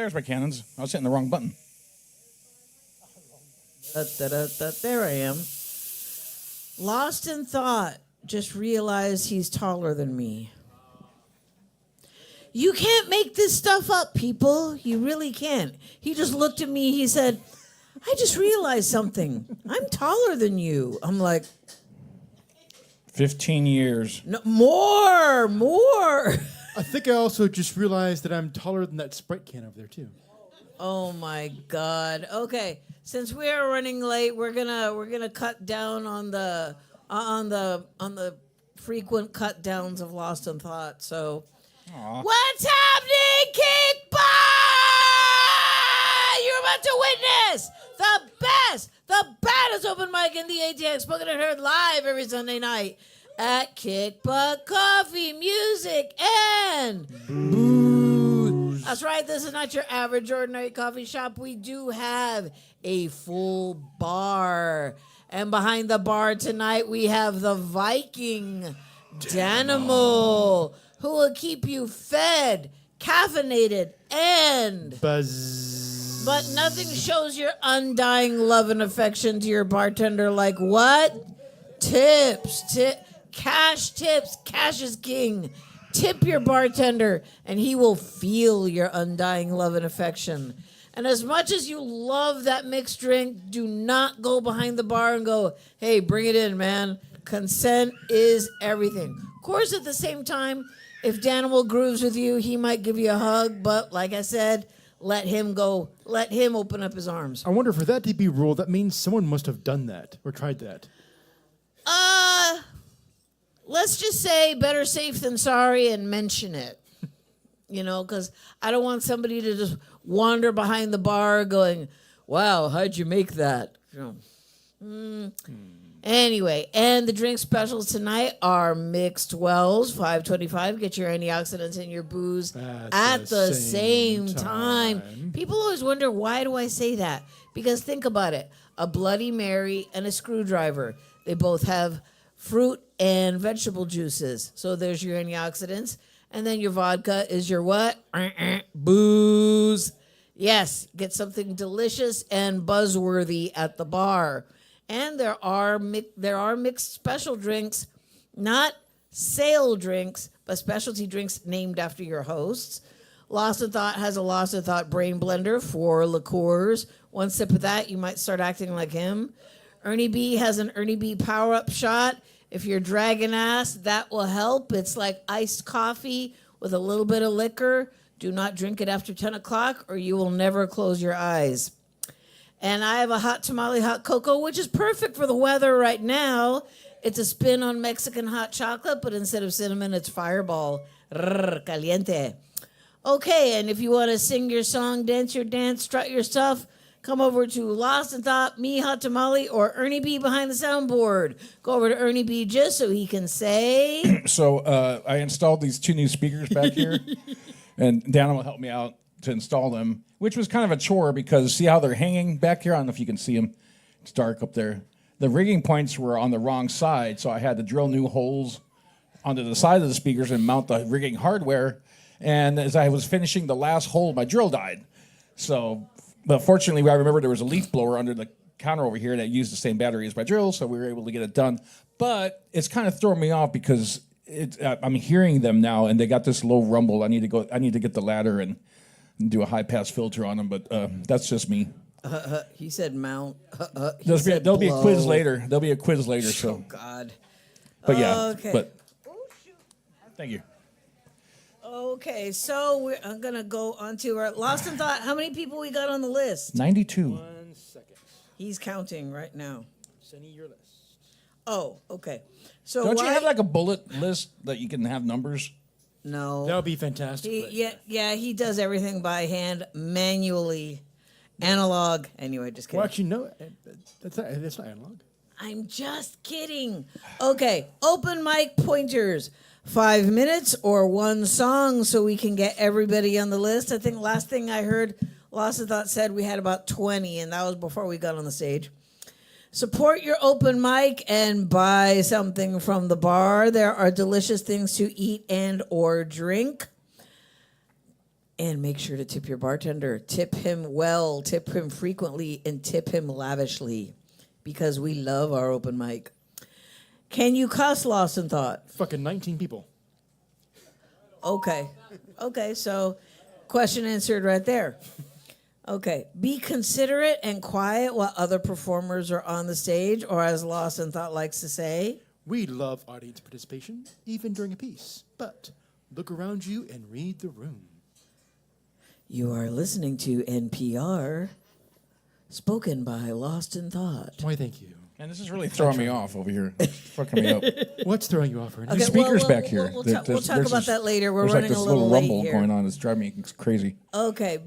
there's my cannons. I was hitting the wrong button. There I am. Lost in thought. Just realized he's taller than me. You can't make this stuff up, people. You really can't. He just looked at me. He said, I just realized something. I'm taller than you. I'm like, 15 years. no, more. I think I also just realized that I'm taller than that Sprite can over there too. Oh my God. Okay, since we are running late, we're gonna cut down on the frequent cut downs of Lost in Thought. So, what's happening, Kickball? You're about to witness the baddest open mic in the ATX, spoken and heard live every Sunday night at Kick Butt Coffee, Music, and Booze. That's right, this is not your average ordinary coffee shop. We do have a full bar. And behind the bar tonight, we have the Viking Danimal, who will keep you fed, caffeinated, and Buzz. But nothing shows your undying love and affection to your bartender like what? Tips. Cash tips. Cash is king. Tip your bartender, and he will feel your undying love and affection. And as much as you love that mixed drink, do not go behind the bar and go, hey, bring it in, man. Consent is everything. Of course, at the same time, if Danimal grooves with you, he might give you a hug. But like I said, let him go. Let him open up his arms. I wonder, for that to be ruled, that means someone must have done that or tried that. Let's just say better safe than sorry and mention it. You know, because I don't want somebody to just wander behind the bar going, wow, how'd you make that? You know. Anyway, and the drink specials tonight are mixed wells, $5.25. Get your antioxidants and your booze at the same time. People always wonder, why do I say that? Because think about it. A Bloody Mary and a screwdriver. They both have fruit and vegetable juices. So there's your antioxidants. And then your vodka is your what? Booze. Yes, get something delicious and buzzworthy at the bar. And there are mixed special drinks, not sale drinks, but specialty drinks named after your hosts. Lost in Thought has a Lost in Thought brain blender for liqueurs. One sip of that, you might start acting like him. Ernie B has an Ernie B power-up shot. If you're dragging ass, that will help. It's like iced coffee with a little bit of liquor. Do not drink it after 10 o'clock or you will never close your eyes. And I have a hot tamale hot cocoa, which is perfect for the weather right now. It's a spin on Mexican hot chocolate, but instead of cinnamon, it's Fireball. Caliente. Okay, and if you want to sing your song, dance your dance, strut your stuff, come over to Lost in Thought, me, Hot Tamale, or Ernie B behind the soundboard. Go over to Ernie B just so he can say... So I installed these two new speakers back here, and Dana will help me out to install them, which was kind of a chore because see how they're hanging back here? I don't know if you can see them. It's dark up there. The rigging points were on the wrong side, so I had to drill new holes onto the side of the speakers and mount the rigging hardware. And as I was finishing the last hole, my drill died. So, but fortunately, I remember there was a leaf blower under the counter over here that used the same battery as my drill, so we were able to get it done. But it's kind of throwing me off because I'm hearing them now, and they got this low rumble. I need to get the ladder and do a high-pass filter on them, but that's just me. He said mount. There'll be a quiz later. There'll be a quiz later. So. Oh, God. But yeah. Okay. But thank you. Okay, so I'm going to go on to our Lost in Thought. How many people we got on the list? 92. 1 second. He's counting right now. Sending your list. Oh, okay. So Don't you have like a bullet list that you can have numbers? No. That would be fantastic. He does everything by hand, manually, analog. Anyway, just kidding. Well, actually, no. That's not analog. I'm just kidding. Okay, open mic pointers. 5 minutes or one song so we can get everybody on the list. I think last thing I heard, Lost in Thought said we had about 20, and that was before we got on the stage. Support your open mic and buy something from the bar. There are delicious things to eat and or drink. And make sure to tip your bartender. Tip him well, tip him frequently, and tip him lavishly because we love our open mic. Can you cuss, Lost in Thought? Fucking 19 people. Okay. Okay, so question answered right there. Okay. Be considerate and quiet while other performers are on the stage, or as Lost in Thought likes to say, We love audience participation, even during a piece. But look around you and read the room. you are listening to NPR, spoken by Lost in Thought. Why, thank you. And this is really throwing me off over here. It's fucking me up. What's throwing you off, Ernie? Okay, Speakers well, back here. We'll There- talk there's about this- that later. We're There's running like this a little little late rumble here. going on. It's driving me crazy. Okay.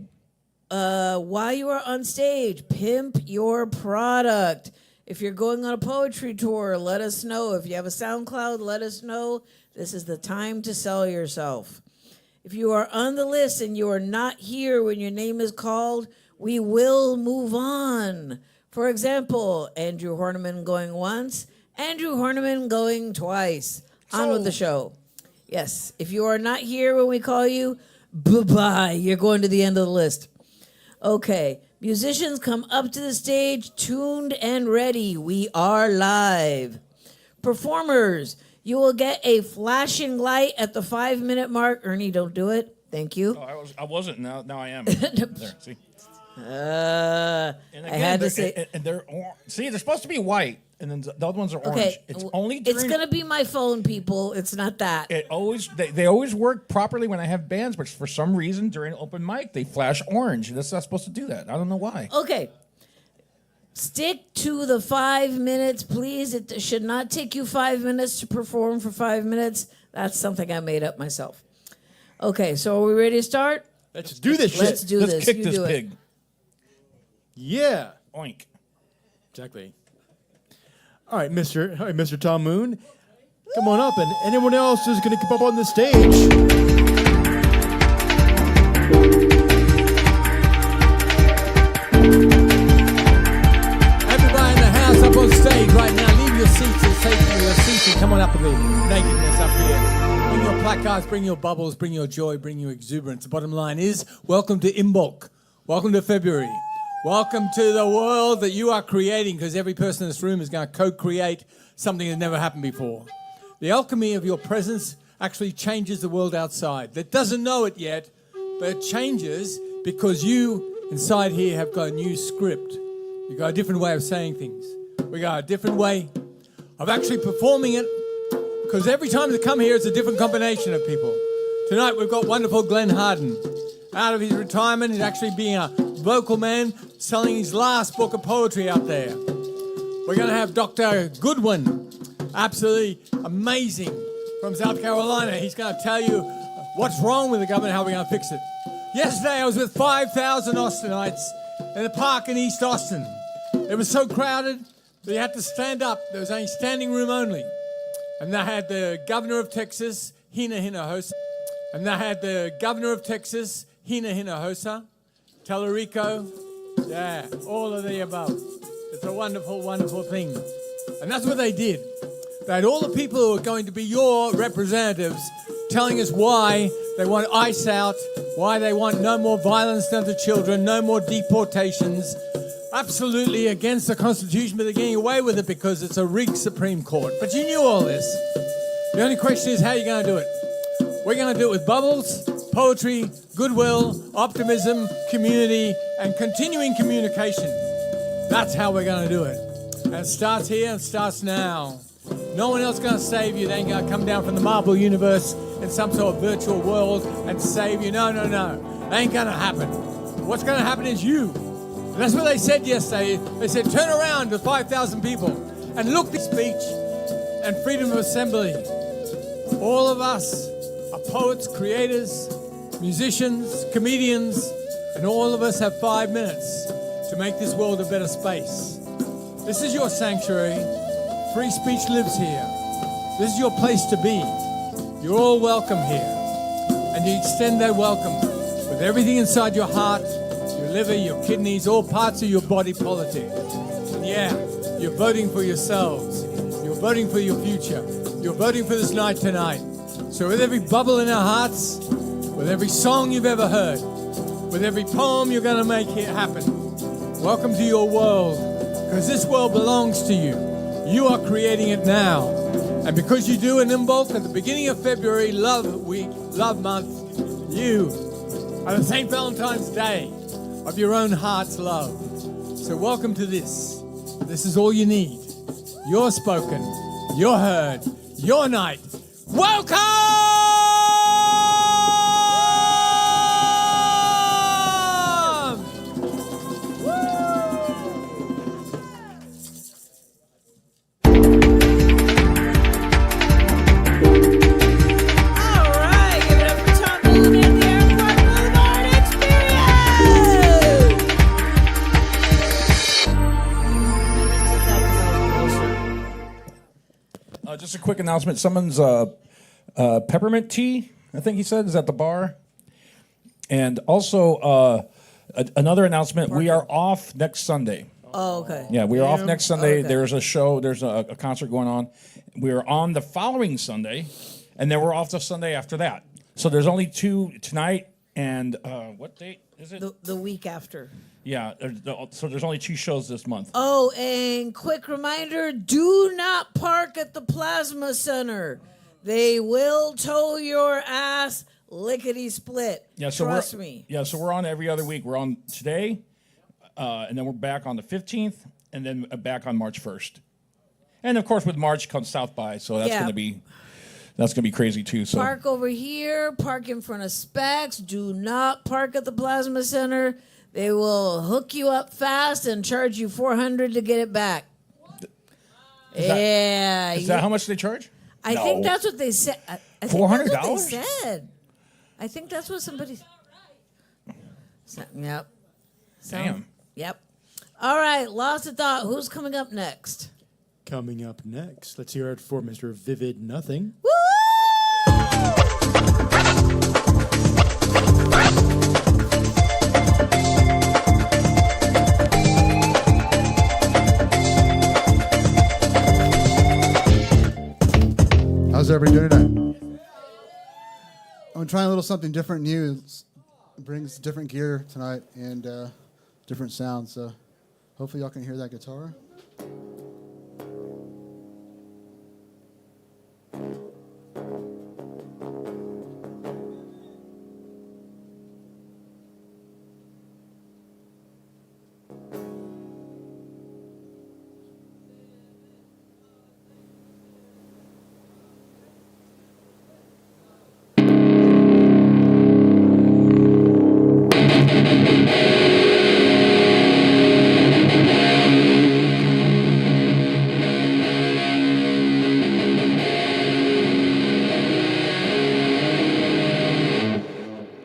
While you are on stage, pimp your product. If you're going on a poetry tour, let us know. If you have a SoundCloud, let us know. This is the time to sell yourself. If you are on the list and you are not here when your name is called, we will move on. For example, Andrew Horniman going once, Andrew Horniman going twice. On with the show. Yes. If you are not here when we call you, bye-bye. You're going to the end of the list. Okay. Musicians come up to the stage, tuned and ready. We are live. Performers, you will get a flashing light at the 5-minute mark. Ernie, don't do it. Thank you. Oh, I wasn't. Now I am. There, see. I had to say. and they're see, they're supposed to be white, and then the other ones are orange. Okay. It's only It's during, going to be my phone, people. It's not that. It always they always work properly when I have bands, but for some reason during open mic they flash orange. That's not supposed to do that. I don't know why. Okay. Stick to the 5 minutes, please. It should not take you 5 minutes to perform for 5 minutes. That's something I made up myself. Okay, so are we ready to start? Let's do this Let's shit. do Let's this. kick You this do pig. it. Yeah. Oink. Exactly. All right, Mr. Tom Moon. Come on up, and anyone else is going to come up on the stage. Everybody in the house up on stage right now, leave your seats and safely your seats and come on up with the nakedness up here. Bring your placards, bring your bubbles, bring your joy, bring your exuberance. The bottom line is, welcome to Imbolc. Welcome to February. Welcome to the world that you are creating, because every person in this room is going to co-create something that never happened before. The alchemy of your presence actually changes the world outside. That doesn't know it yet, but it changes because you inside here have got a new script. You've got a different way of saying things. We got a different way of actually performing it, because every time they come here, it's a different combination of people. Tonight, we've got wonderful Glenn Harden. Out of his retirement, he's actually being a vocal man, selling his last book of poetry out there. We're going to have Dr. Goodwin, absolutely amazing, from South Carolina. He's going to tell you what's wrong with the government, how we're going to fix it. Yesterday, I was with 5,000 Austinites in a park in East Austin. It was so crowded that you had to stand up. There was only standing room only. And they had the governor of Texas, Hina Hinojosa. And they had the governor of Texas, Hina Hinojosa, Tellurico, yeah, all of the above. It's a wonderful, wonderful thing. And that's what they did. They had all the people who are going to be your representatives telling us why they want ICE out, why they want no more violence done to children, no more deportations, absolutely against the Constitution, but they're getting away with it because it's a rigged Supreme Court. But you knew all this. The only question is how you're going to do it. We're going to do it with bubbles, poetry, goodwill, optimism, community, and continuing communication. That's how we're going to do it. And it starts here and starts now. No one else is going to save you. They ain't going to come down from the Marvel Universe in some sort of virtual world and save you. No, no, no. That ain't going to happen. What's going to happen is you. And that's what they said yesterday. They said, turn around to 5,000 people and look at the speech and freedom of assembly. All of us are poets, creators, musicians, comedians, and all of us have 5 minutes to make this world a better space. This is your sanctuary. Free speech lives here. This is your place to be. You're all welcome here. And you extend that welcome with everything inside your heart, your liver, your kidneys, all parts of your body politic. And yeah, you're voting for yourselves. You're voting for your future. You're voting for this night tonight. So with every bubble in our hearts, with every song you've ever heard, with every poem you're going to make it happen. Welcome to your world, because this world belongs to you. You are creating it now. And because you do an Imbolc at the beginning of February, Love Week, Love Month, you are the St. Valentine's Day of your own heart's love. So welcome to this. This is all you need. You're spoken, you're heard, your night. Welcome! All right, give it up for Tom Moon and the Airport Boulevard Experience. Just a quick announcement. Someone's peppermint tea, I think he said, is at the bar. And also another announcement. We are off next Sunday. Oh, okay. Yeah, we are off next Sunday. Okay. There's a show. There's a concert going on. We are on the following Sunday, and then we're off the Sunday after that. So there's only two tonight, and what date is it? The week after. Yeah, so there's only 2 shows this month. Oh, and quick reminder, do not park at the Plasma Center. They will tow your ass lickety-split. Yeah, so Trust me. Yeah, so we're on every other week. We're on today, and then we're back on the 15th, and then back on March 1st. And of course, with March comes South by, so that's Yeah. gonna be crazy too. So Park over here, park in front of Specs. Do not park at the Plasma Center. They will hook you up fast and charge you $400 to get it back. Yeah. is that how much they charge? I No. think that's what they said. I think $400? that's what they said. I think that's what somebody. Yep. Damn. Yep. All right. Lost of thought. Who's coming up next? Coming up next, let's hear it for Mr. Vivid Nothing. Woo! How's everybody doing tonight? I'm trying a little something different, new. It brings different gear tonight and different sounds. So hopefully y'all can hear that guitar.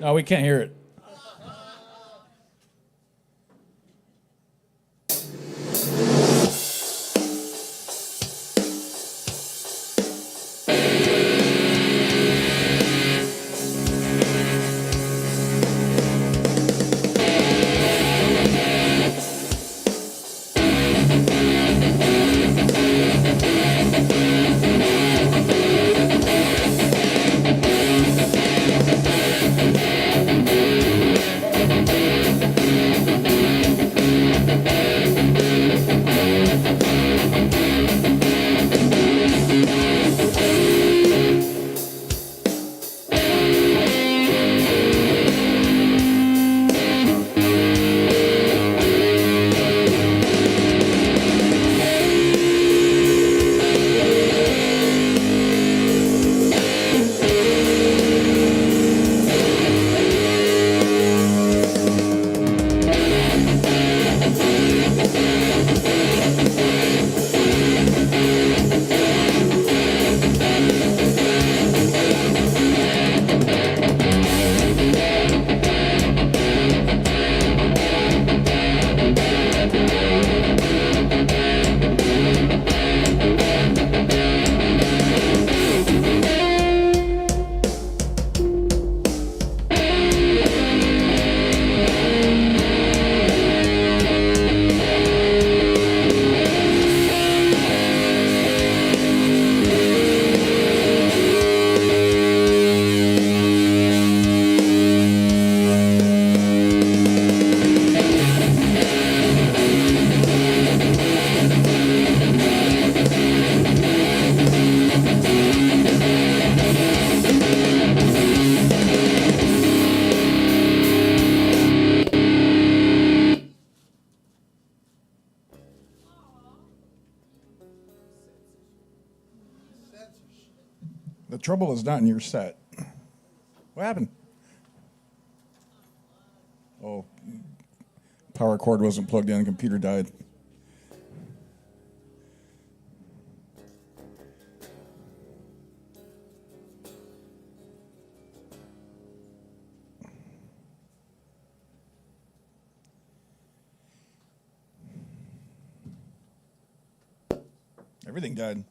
No, we can't hear it. The trouble is not in your set. What happened? Oh, power cord wasn't plugged in. The computer died. Everything died.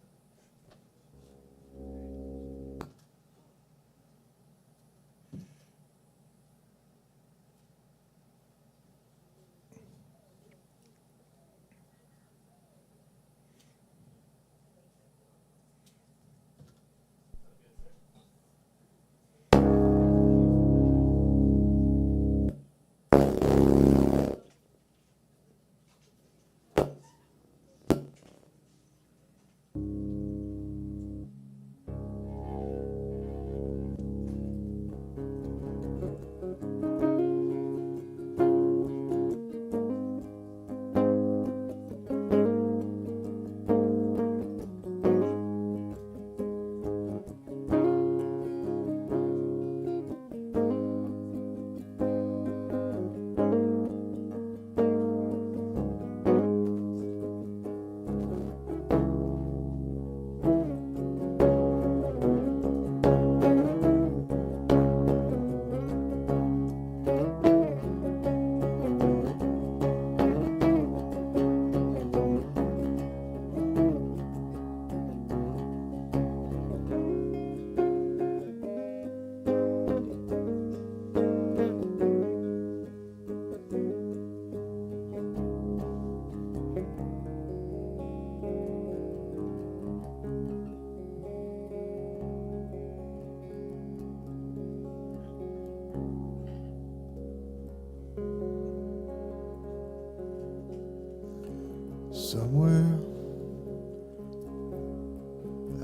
Somewhere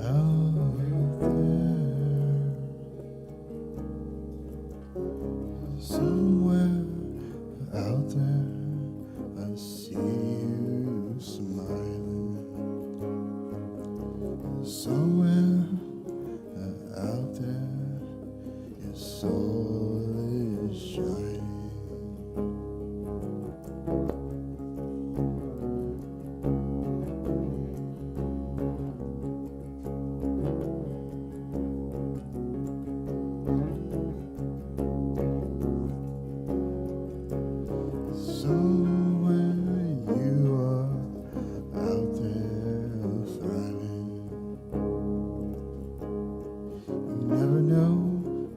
out there, somewhere out there, I see you smiling. Somewhere out there, your soul is shining. Somewhere you are out there thriving. You never know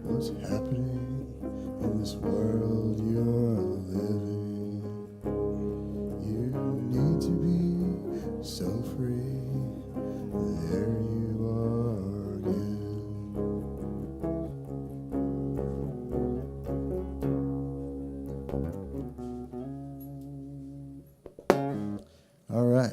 what's happening in this world you're living. You need to be so free. There you are again. All right.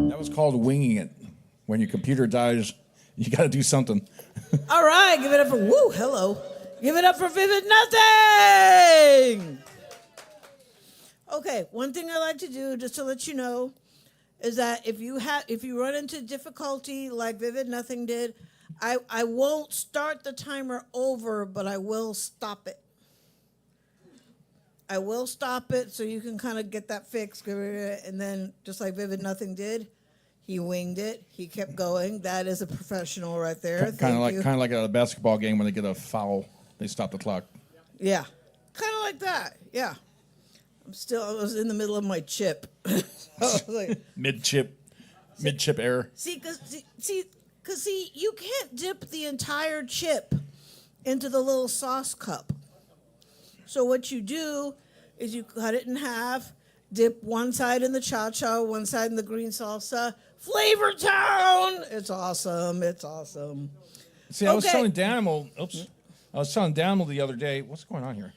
That was called winging it. When your computer dies, you got to do something. All right, give it up for woo. Hello, give it up for Vivid Nothing. Okay, one thing I like to do, just to let you know, is that if you run into difficulty like Vivid Nothing did, I won't start the timer over, but I will stop it. I will stop it so you can kind of get that fixed, and then just like Vivid Nothing did, he winged it. He kept going. That is a professional right there. Kind of Thank you. like at a basketball game when they get a foul, they stop the clock. Yeah, kind of like that. Yeah. I was in the middle of my chip. I was like, Mid chip error. see, you can't dip the entire chip into the little sauce cup. So what you do is you cut it in half, dip one side in the cha-cha, one side in the green salsa. Flavor Town! It's awesome. It's awesome. See, I was Okay. telling Danimal, I was telling Danimal the other day, what's going on here?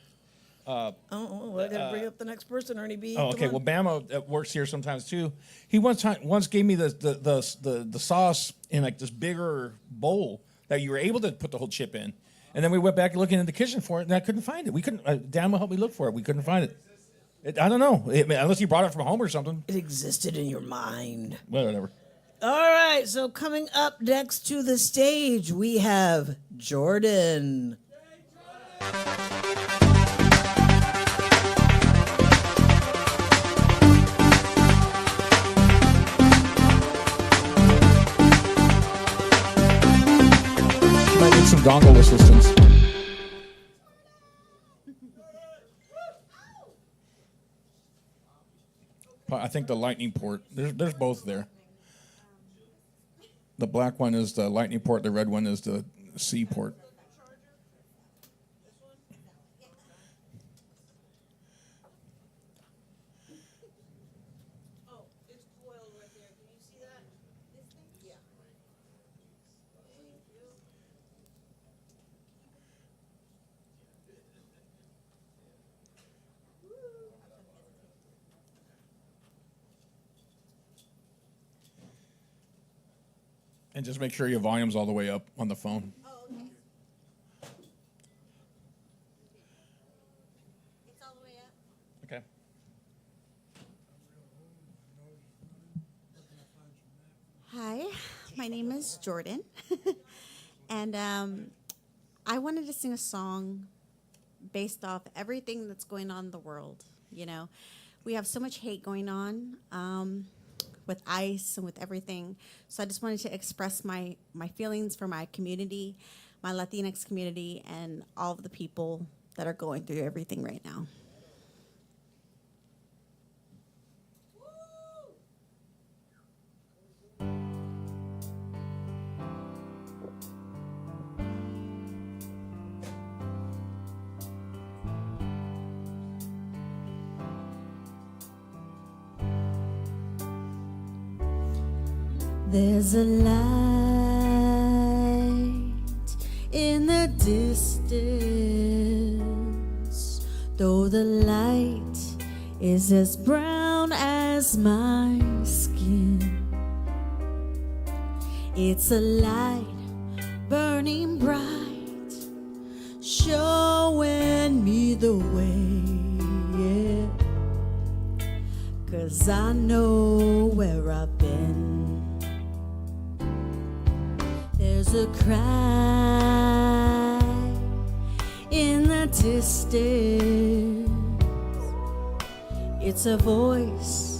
I gotta bring up the next person, Ernie B. Oh, Come okay. on. Well, Bama works here sometimes too. He once gave me the sauce in like this bigger bowl that you were able to put the whole chip in, and then we went back looking in the kitchen for it, and I couldn't find it. We couldn't. Dan will help me look for it. We couldn't find it. I don't know. Unless you brought it from home or something. It existed in your mind. Well, whatever. All right, so coming up next to the stage, we have Jordan. Might need some dongle assistance. I think the lightning port. There's both there. The black one is the lightning port. The red one is the C port. Oh, it's coiled right there. Can you see that? This thing? Yeah. And just make sure your volume's all the way up on the phone. Oh, okay. It's all the way up. Okay. Hi, my name is Jordan, and I wanted to sing a song based off everything that's going on in the world. You know, we have so much hate going on with ICE and with everything. So I just wanted to express my feelings for my community, my Latinx community, and all of the people that are going through everything right now. There's a light in the distance, though the light is as brown as my skin. It's a light burning bright, showing me the way, yeah. 'Cause I know where I've been. There's a cry in the distance. It's a voice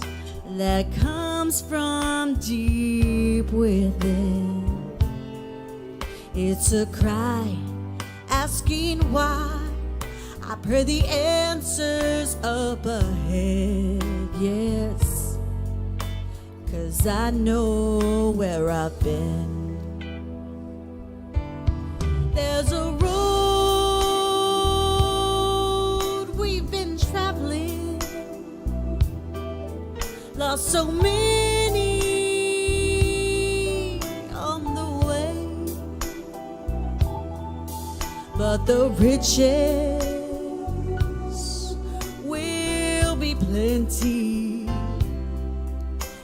that comes from deep within. It's a cry asking why. I pray the answers up ahead, yes. 'Cause I know where I've been. There's a road we've been traveling, lost so many on the way, but the riches will be plenty,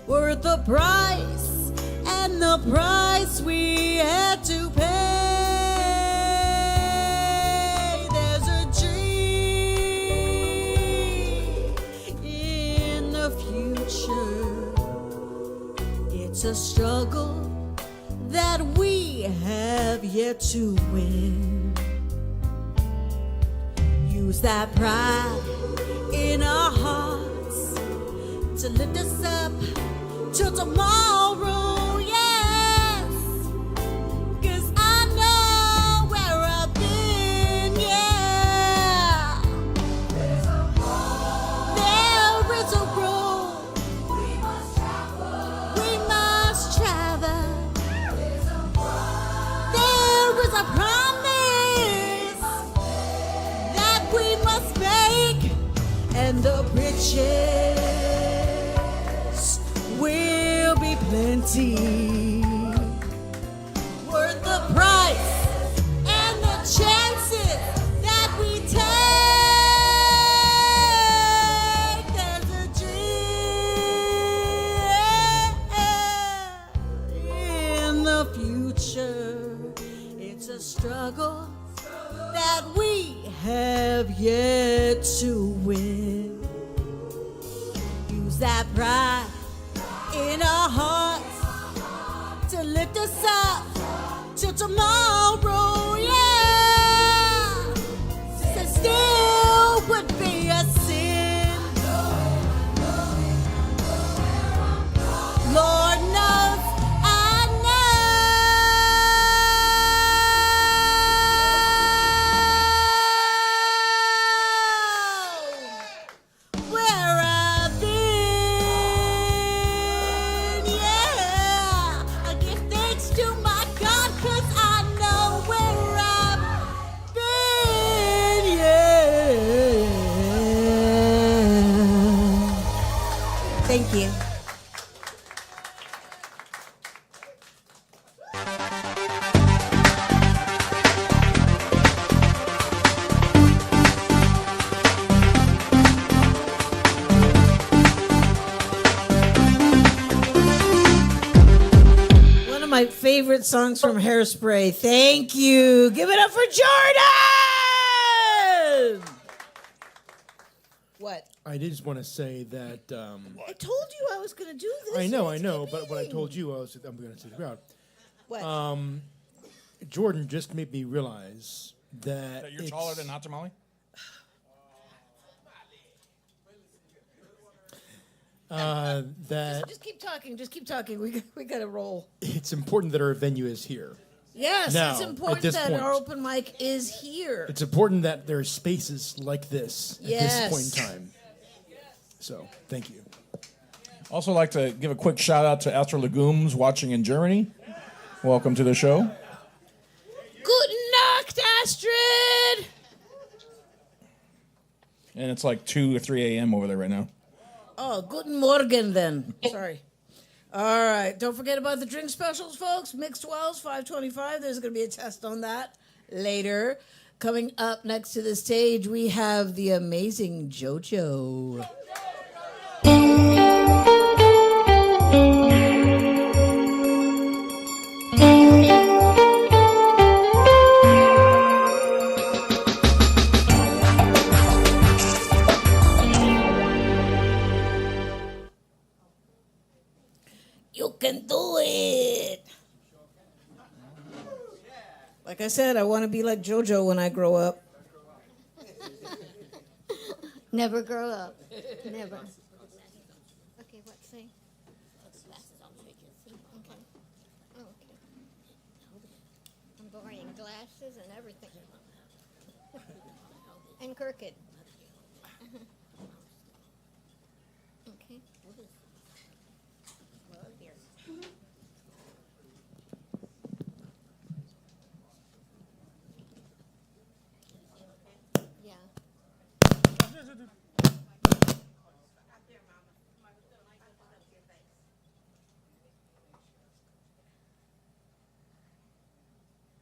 worth the price and the price we had to pay. It's a struggle that we have yet to win. Use that pride in our hearts to lift us up till tomorrow, yes. 'Cause I know where I've been, yeah. There is a road we must travel. There is a promise that we must make, and the riches will be plenty, worth the price and the chances that we take. in our hearts to lift us up till tomorrow, yeah. So still would be a sin. Lord knows I know where I've been, yeah. I give thanks to my God 'cause I know where I've been, yeah. Thank you. One of my favorite songs from Hairspray. Thank you. Give it up for Jordan. What? I did just want to say that I told you I was going to do this. I know, It's but what I meeting. told you I'm going to say the crowd. What? Jordan just made me realize that You're taller than Hot Tamale? that Just keep talking. Just keep talking. We got to roll. it's important that our venue is here. Yes, Now, it's at important this that point. our open mic is here. It's important that there are spaces like this at Yes. this point in time. So, thank you. Also, like to give a quick shout out to Astro Legumes watching in Germany. Welcome to the show. Guten Nacht, Astrid. And it's like 2 or 3 a.m. over there right now. Oh, guten Morgen then. Sorry. All right. Don't forget about the drink specials, folks. Mixed Wells, $5.25. There's going to be a test on that later. Coming up next to the stage, we have the amazing JoJo. You can do it. Like I said, I want to be like JoJo when I grow up. Never grow up. Never. Okay, what say? Okay. Oh, okay. I'm borrowing glasses and everything. And crooked. Okay. Well, here. Yeah.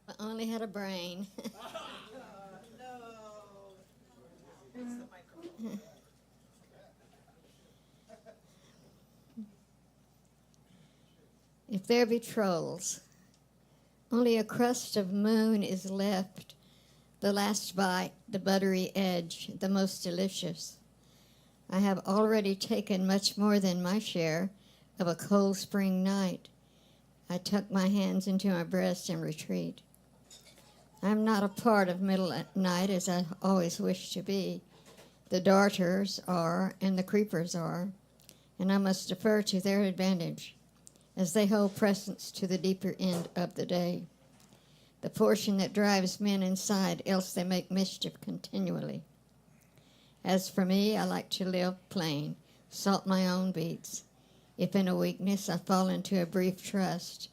I only had a brain. If there be trolls, only a crust of moon is left, the last bite, the buttery edge, the most delicious. I have already taken much more than my share of a cold spring night. I tuck my hands into my breast and retreat. I'm not a part of middle at night as I always wish to be. The darters are and the creepers are, and I must defer to their advantage as they hold presence to the deeper end of the day, the portion that drives men inside, else they make mischief continually. As for me, I like to live plain, salt my own beats. If in a weakness I fall into a brief trust,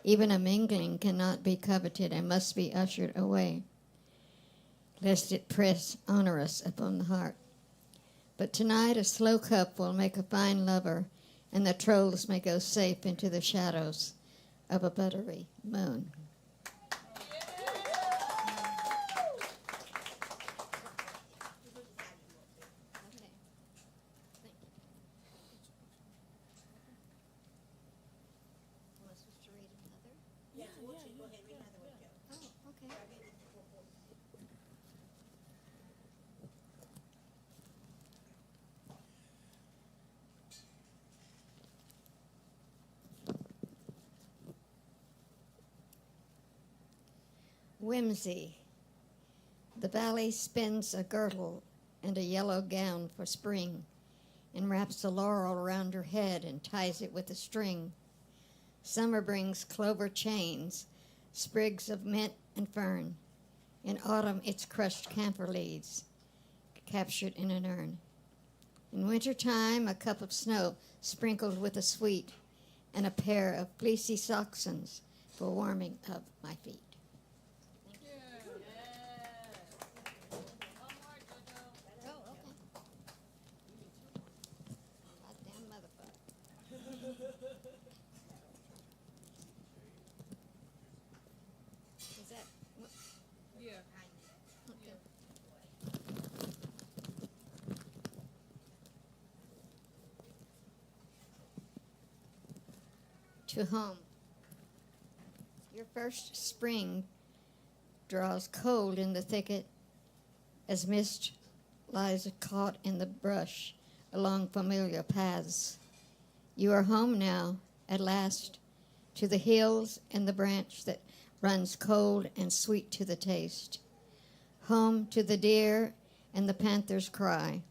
even a mingling cannot be coveted and must be ushered away, lest it press onerous upon the heart. But tonight a slow cup will make a fine lover, and the trolls may go safe into the shadows of a buttery moon. Whimsy. The valley spins a girdle and a yellow gown for spring, and wraps a laurel around her head and ties it with a string. Summer brings clover chains, sprigs of mint and fern. In autumn, it's crushed camphor leaves, captured in an urn. In wintertime, a cup of snow sprinkled with a sweet, and a pair of fleecy socksons for warming of my feet. Goddamn motherfucker. Is that? Yeah. Okay. To home. Your first spring draws cold in the thicket as mist lies caught in the brush along familiar paths. You are home now, at last, to the hills and the branch that runs cold and sweet to the taste. Home to the deer and the panther's cry.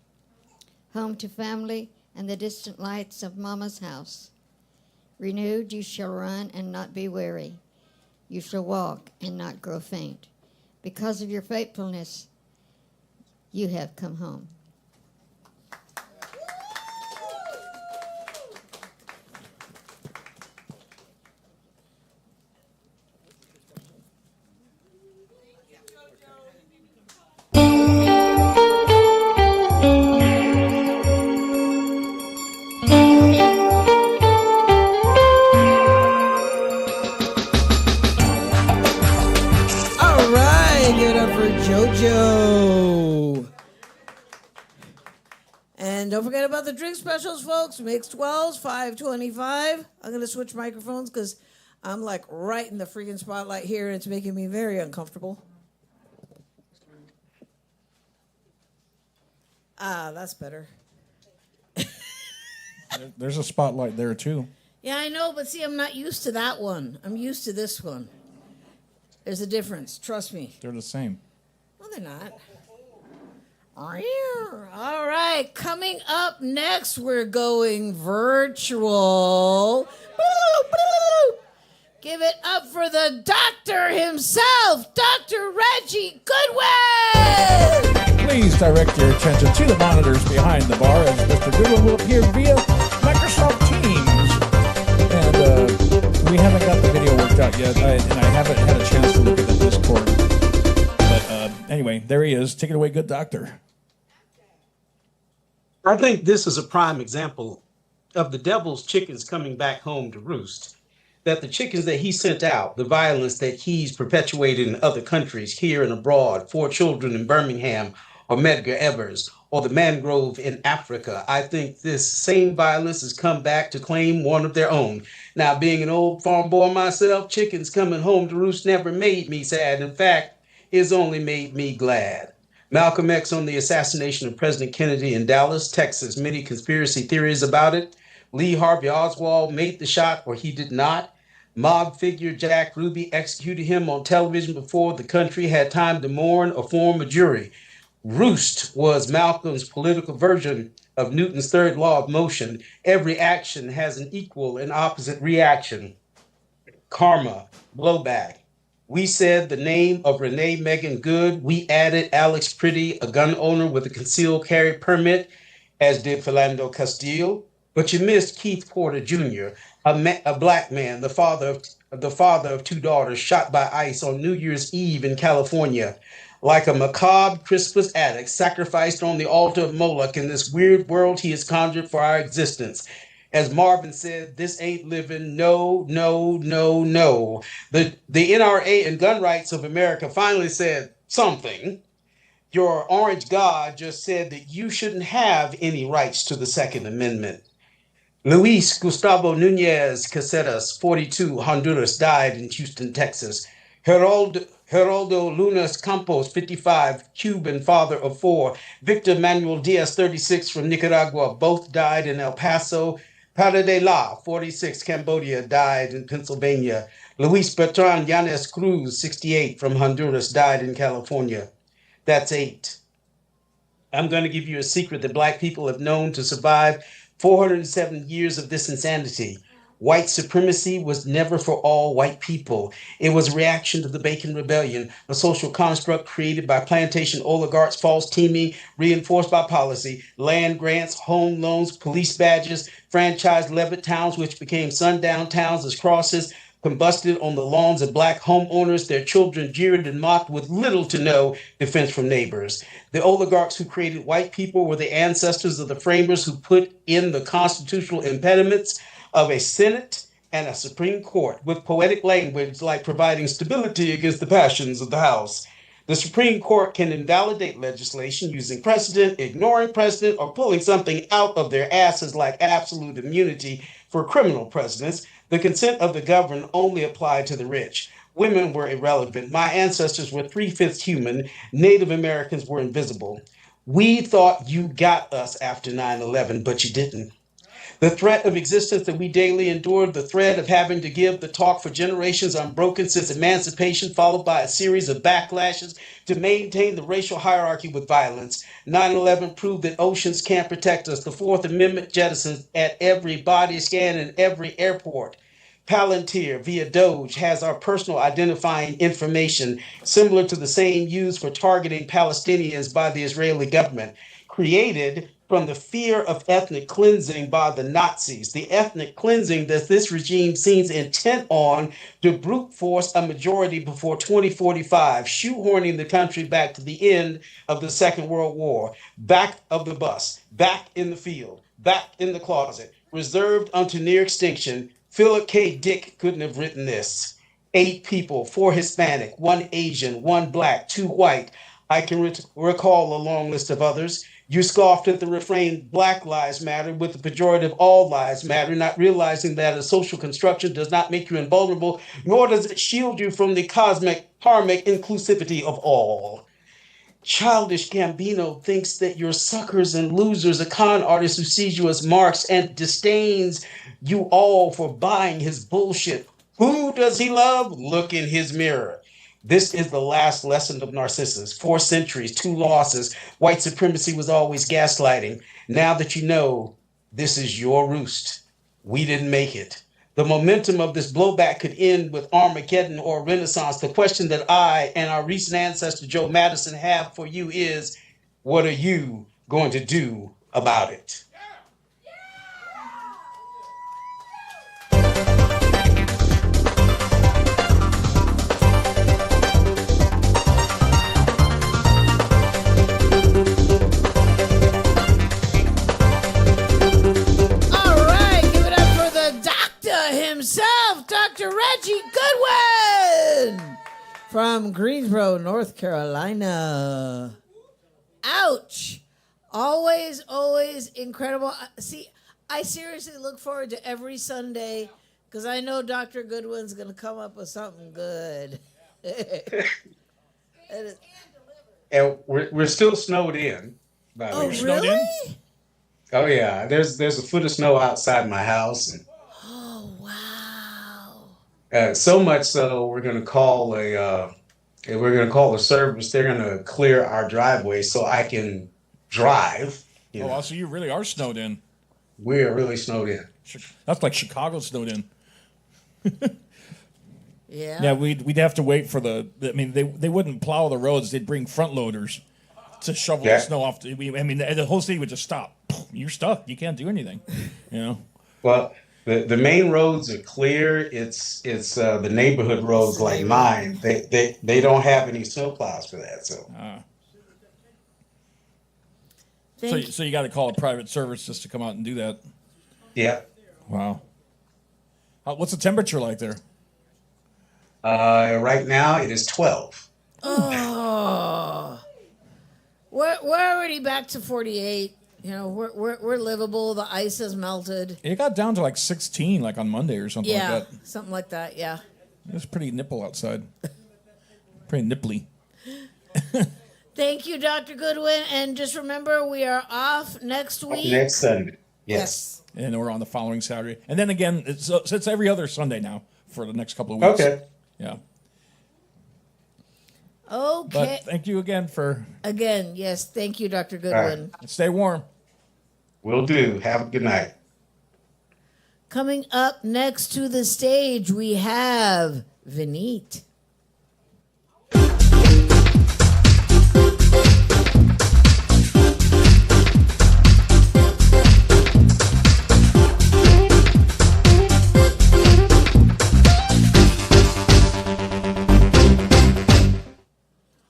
Home to family and the distant lights of Mama's house. Renewed you shall run and not be weary. You shall walk and not grow faint. Because of your faithfulness, you have come home. All right, give it up for JoJo. And don't forget about the drink specials, folks. Mix 12s, $5.25. I'm going to switch microphones because I'm like right in the freaking spotlight here, and it's making me very uncomfortable. Ah, that's better. There's a spotlight there too. Yeah, I know, but see, I'm not used to that one. I'm used to this one. There's a difference. Trust me. They're the same. No, they're not. All right, coming up next, we're going virtual. Give it up for the doctor himself, Dr. Reggie Goodwin. Please direct your attention to the monitors behind the bar as Mr. Goodwin will appear via Microsoft Teams. And we haven't got the video worked out yet, and I haven't had a chance to look at the Discord. But anyway, there he is. Take it away, good doctor. I think this is a prime example of the devil's chickens coming back home to roost. That the chickens that he sent out, the violence that he's perpetuated in other countries, here and abroad, 4 children in Birmingham, or Medgar Evers, or the mangrove in Africa, I think this same violence has come back to claim one of their own. Now, being an old farm boy myself, chickens coming home to roost never made me sad. In fact, it's only made me glad. Malcolm X on the assassination of President Kennedy in Dallas, Texas, many conspiracy theories about it. Lee Harvey Oswald made the shot or he did not. Mob figure Jack Ruby executed him on television before the country had time to mourn or form a jury. Roost was Malcolm's political version of Newton's third law of motion. Every action has an equal and opposite reaction. Karma, blowback. We said the name of Renee Megan Good. We added Alex Pretty, a gun owner with a concealed carry permit, as did Philando Castillo. But you missed Keith Porter Jr., a black man, the father of 2 daughters, shot by ICE on New Year's Eve in California. Like a macabre Christmas addict sacrificed on the altar of Moloch in this weird world he has conjured for our existence. As Marvin said, this ain't living, no, no, no, no. The NRA and Gun Rights of America finally said something. Your orange God just said that you shouldn't have any rights to the Second Amendment. Luis Gustavo Nunez Caceres, 42, Honduras, died in Houston, Texas. Geraldo Lunas Campos, 55, Cuban, father of 4. Victor Manuel Diaz, 36, from Nicaragua, both died in El Paso. Paradela, 46, Cambodia, died in Pennsylvania. Luis Bertrand Yanes Cruz, 68, from Honduras, died in California. That's 8. I'm going to give you a secret that Black people have known to survive 407 years of this insanity. White supremacy was never for all white people. It was a reaction to the Bacon Rebellion, a social construct created by plantation oligarchs, false teaming, reinforced by policy, land grants, home loans, police badges, franchise levied towns, which became sundown towns as crosses, combusted on the lawns of Black homeowners, their children jeered and mocked with little to no defense from neighbors. The oligarchs who created white people were the ancestors of the framers who put in the constitutional impediments of a Senate and a Supreme Court with poetic language like providing stability against the passions of the House. The Supreme Court can invalidate legislation using precedent, ignoring precedent, or pulling something out of their asses like absolute immunity for criminal presidents. The consent of the governed only applied to the rich. Women were irrelevant. My ancestors were 3/5 human. Native Americans were invisible. We thought you got us after 9/11, but you didn't. The threat of existence that we daily endured, the threat of having to give the talk for generations unbroken since emancipation, followed by a series of backlashes to maintain the racial hierarchy with violence. 9/11 proved that oceans can't protect us. The Fourth Amendment jettisons at every body scan in every airport. Palantir via Doge has our personal identifying information, similar to the same used for targeting Palestinians by the Israeli government, created from the fear of ethnic cleansing by the Nazis, the ethnic cleansing that this regime seems intent on to brute force a majority before 2045, shoehorning the country back to the end of the Second World War, back of the bus, back in the field, back in the closet, reserved unto near extinction. Philip K. Dick couldn't have written this. 8 people, 4 Hispanic, 1 Asian, 1 Black, 2 white. I can recall a long list of others. You scoffed at the refrain, Black Lives Matter, with the pejorative, all lives matter, not realizing that a social construction does not make you invulnerable, nor does it shield you from the cosmic, karmic inclusivity of all. Childish Gambino thinks that you're suckers and losers, a con artist who sees you as marks and disdains you all for buying his bullshit. Who does he love? Look in his mirror. This is the last lesson of Narcissus. 4 centuries, 2 losses. White supremacy was always gaslighting. Now that you know, this is your roost. We didn't make it. The momentum of this blowback could end with Armageddon or Renaissance. The question that I and our recent ancestor Joe Madison have for you is, what are you going to do about it? Himself, Dr. Reggie Goodwin from Greensboro, North Carolina. Ouch. Always, always incredible. See, I seriously look forward to every Sunday because I know Dr. Goodwin's going to come up with something good. And we're still snowed in. By the Oh, way. snowed in? really? Oh yeah, there's a foot of snow outside my house, and Oh, wow. so much so we're gonna call a service. They're gonna clear our driveway so I can drive. You know, So you really are snowed in. we are really snowed in. That's like Chicago snowed in. Yeah. Yeah, we'd have to wait for they wouldn't plow the roads. They'd bring front loaders to shovel Yeah. the snow off. The whole city would just stop. You're stuck. You can't do anything. You know. Well, the main roads are clear. It's the neighborhood roads like mine. They don't have any snowplows for that. So So you got to call a private service just to come out and do that. yeah. Wow. What's the temperature like there? Right now it is 12. Oh, we're already back to 48. You know, we're livable. The ice has melted. It got down to like 16, like on Monday or something Yeah, like that. something like that. Yeah. It was pretty nipple outside. Pretty nipply. Thank you, Dr. Goodwin. And just remember, we are off next week. Next Sunday. Yes. and we're on the following Saturday. And then again, it's every other Sunday now for the next couple of weeks. Okay. Yeah. Okay. But thank you again for Again, yes, thank you, Dr. Goodwin. stay warm. Will do. Have a good night. Coming up next to the stage, we have Vineet.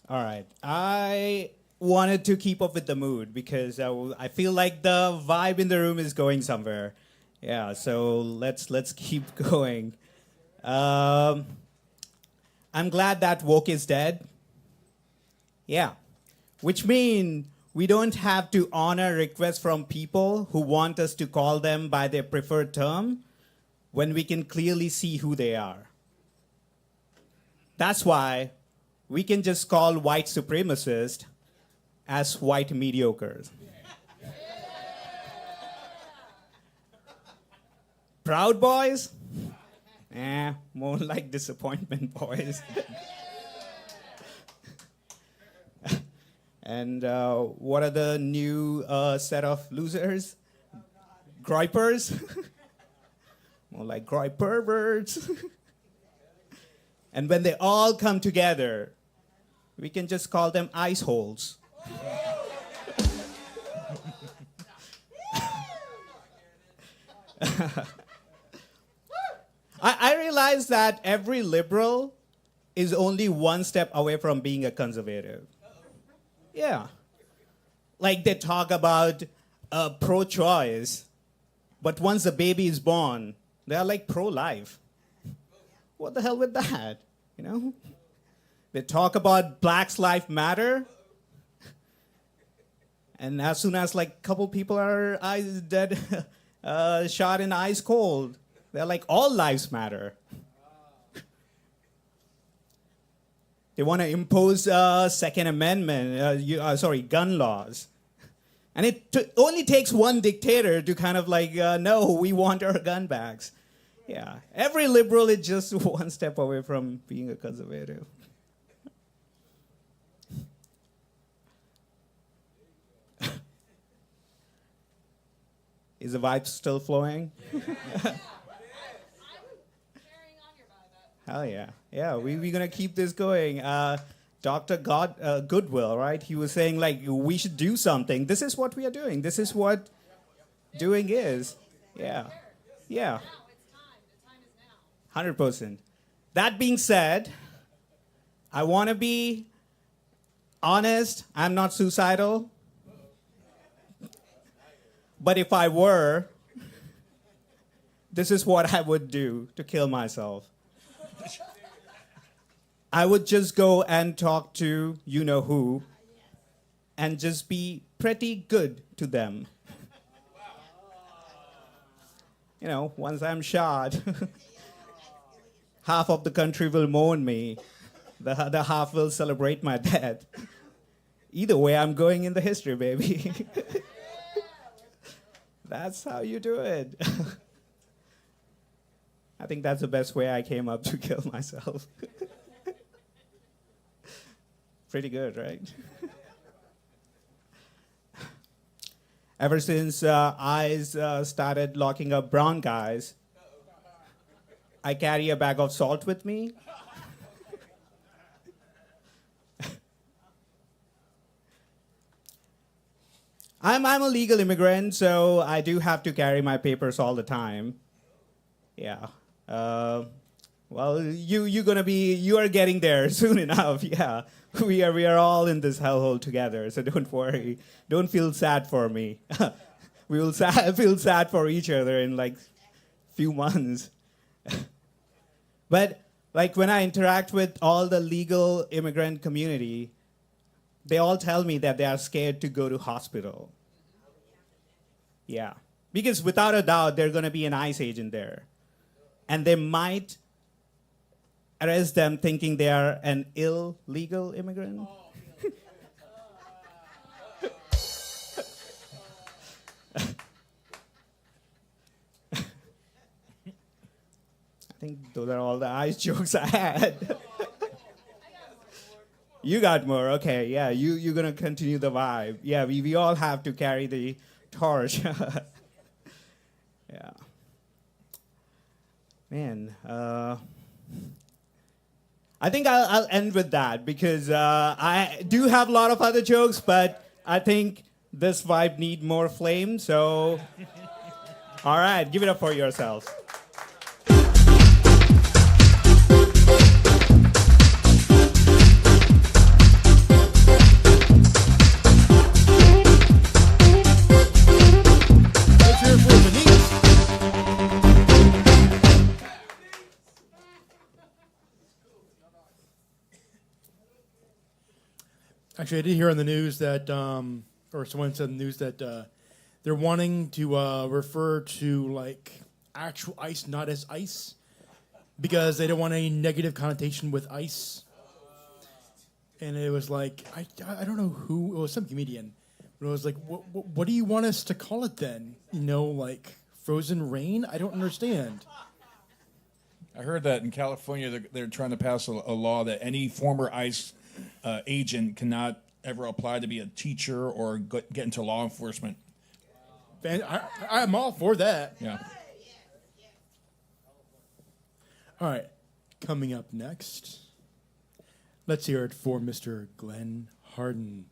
All right. I wanted to keep up with the mood because I feel like the vibe in the room is going somewhere. Yeah, so let's keep going. I'm glad that woke is dead. Yeah, which means we don't have to honor requests from people who want us to call them by their preferred term when we can clearly see who they are. That's why we can just call white supremacists as white mediocres. Proud Boys? More like disappointment boys. And what are the new set of losers? Gripers? More like gripe perverts. And when they all come together, we can just call them ice holes. I realize that every liberal is only one step away from being a conservative. Yeah. Like they talk about pro-choice, but once the baby is born, they're like pro-life. What the hell with that? You know? They talk about Black Lives Matter, and as soon as like a couple people are dead, shot in ice cold, they're like, all lives matter. They want to impose Second Amendment, gun laws. And it only takes one dictator to kind of like, no, we want our gun backs. Yeah, every liberal is just one step away from being a conservative. Is the vibe still flowing? Hell yeah. Yeah, we're going to keep this going. Dr. Goodwill, right? He was saying, like, we should do something. This is what we are doing. This is what doing is. Yeah. Yeah. 100%. That being said, I want to be honest. I'm not suicidal. But if I were, this is what I would do to kill myself. I would just go and talk to you-know-who and just be pretty good to them. You know, once I'm shot, half of the country will mourn me. The other half will celebrate my death. Either way, I'm going in the history, baby. That's how you do it. I think that's the best way I came up to kill myself. Pretty good, right? Ever since eyes started locking up brown guys, I carry a bag of salt with me. I'm a legal immigrant, so I do have to carry my papers all the time. Yeah. Well, you are getting there soon enough. Yeah. We are all in this hellhole together, so don't worry. Don't feel sad for me. We will feel sad for each other in like few months. But like when I interact with all the legal immigrant community, they all tell me that they are scared to go to hospital. Yeah. Because without a doubt, there's going to be an ICE agent there. And they might arrest them thinking they are an illegal immigrant. I think those are all the ice jokes I had. You got more. Okay, yeah. You're going to continue the vibe. Yeah, we all have to carry the torch. Yeah. Man, I think I'll end with that because I do have a lot of other jokes, but I think this vibe need more flame. So, all right, give it up for yourselves. Let's hear it for Denise. Actually, I did hear on the news that, or someone said in the news that they're wanting to refer to like actual ice not as ice because they don't want any negative connotation with ice. And it was like, I don't know who, it was some comedian. But it was like, what do you want us to call it then? You know, like frozen rain? I don't understand. I heard that in California they're trying to pass a law that any former ICE agent cannot ever apply to be a teacher or get into law enforcement. And I'm all for that. Yeah. All right, coming up next, let's hear it for Mr. Glenn Harden.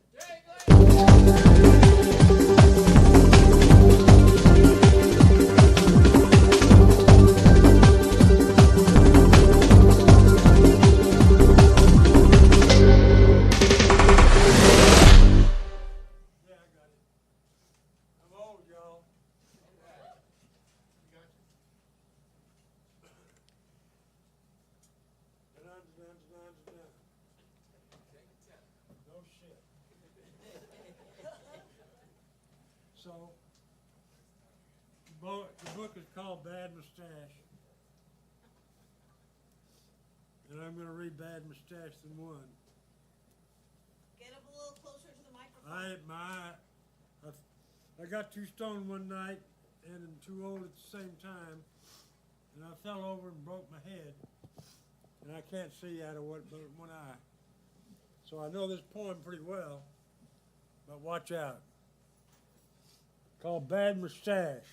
So, the book is called Bad Mustache. And I'm going to read Bad Mustache than one. Get up a little closer to the microphone. I got too stoned one night and too old at the same time, and I fell over and broke my head, and I can't see out of one eye. So I know this poem pretty well, but watch out. Called Bad Mustache.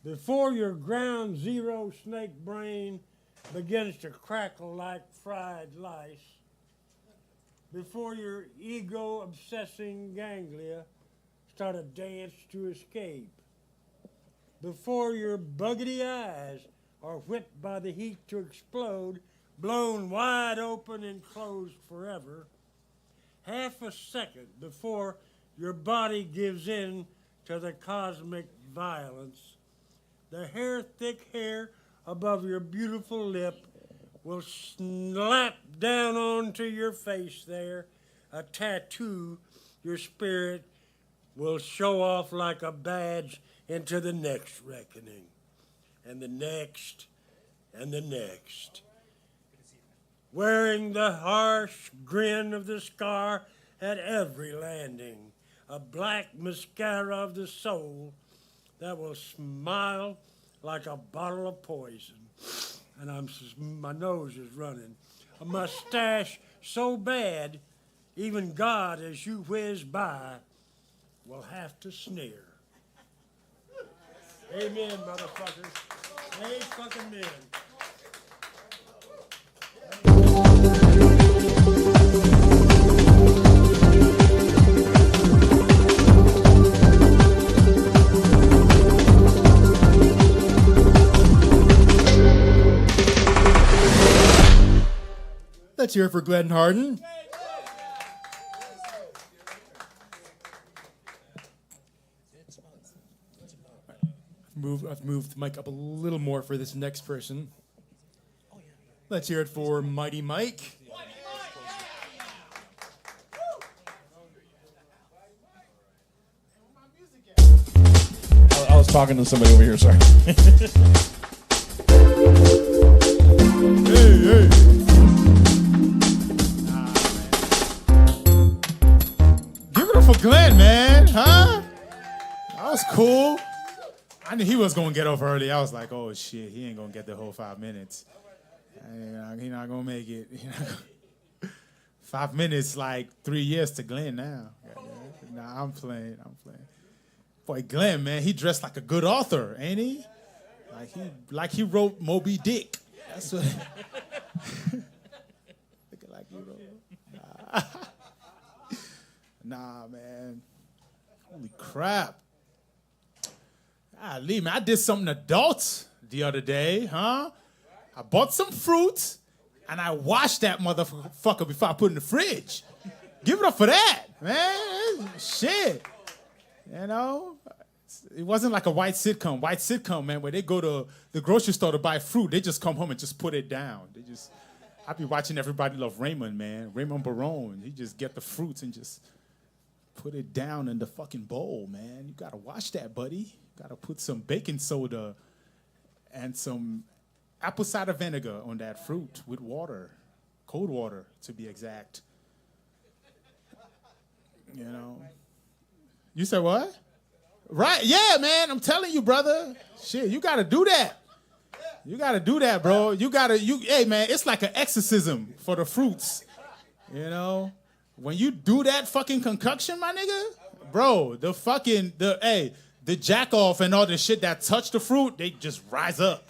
Before your ground zero snake brain begins to crackle like fried lice, before your ego obsessing ganglia start a dance to escape, before your buggety eyes are whipped by the heat to explode, blown wide open and closed forever, half a second before your body gives in to the cosmic violence, the thick hair above your beautiful lip will slap down onto your face there, a tattoo your spirit will show off like a badge into the next reckoning, and the next, and the next. Wearing the harsh grin of the scar at every landing, a black mascara of the soul that will smile like a bottle of poison. And my nose is running. A mustache so bad, even God, as you whiz by, will have to sneer. Amen, motherfuckers. Hey, fucking men. Let's hear it for Glenn Harden. I've moved the mic up a little more for this next person. Let's hear it for Mighty Mike. I was talking to somebody over here, sorry. Hey. Give it up for Glenn, man. Huh? That was cool. I knew he was gonna get off early. I was like, oh shit, he ain't gonna get the whole 5 minutes. He not gonna make it. 5 minutes, like 3 years to Glenn now. Nah, I'm playing. Boy, Glenn, man, he dressed like a good author, ain't he? Like he wrote Moby Dick. That's what. Looking like he wrote. Nah, man. Holy crap. Golly, man, I did something adult the other day, huh? I bought some fruit and I washed that motherfucker before I put it in the fridge. Give it up for that, man. Shit. You know? It wasn't like a white sitcom. White sitcom, man, where they go to the grocery store to buy fruit, they just come home and just put it down. I be watching Everybody Love Raymond, man. Raymond Barone. He just get the fruits and just put it down in the fucking bowl, man. You gotta wash that, buddy. You gotta put some baking soda and some apple cider vinegar on that fruit with water, cold water to be exact. You know. You said what? Right, yeah, man. I'm telling you, brother. Shit, you gotta do that. You gotta do that, bro. Hey, man, it's like an exorcism for the fruits. You know? When you do that fucking concoction, my nigga, bro, the jack off and all the shit that touch the fruit, they just rise up.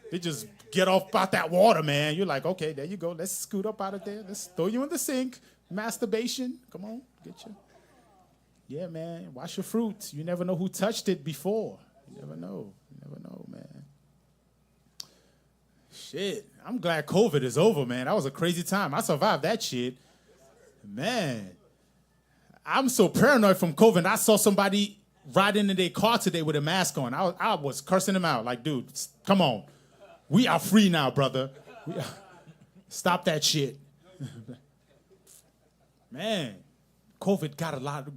They just get off about that water, man. You're like, okay, there you go. Let's scoot up out of there. Let's throw you in the sink. Masturbation. Come on, get you. Yeah, man. Wash your fruits. You never know who touched it before. You never know. Man. Shit. I'm glad COVID is over, man. That was a crazy time. I survived that shit. Man. I'm so paranoid from COVID. I saw somebody riding in their car today with a mask on. I was cursing them out. Like, dude, come on. We are free now, brother. Stop that shit. Man. COVID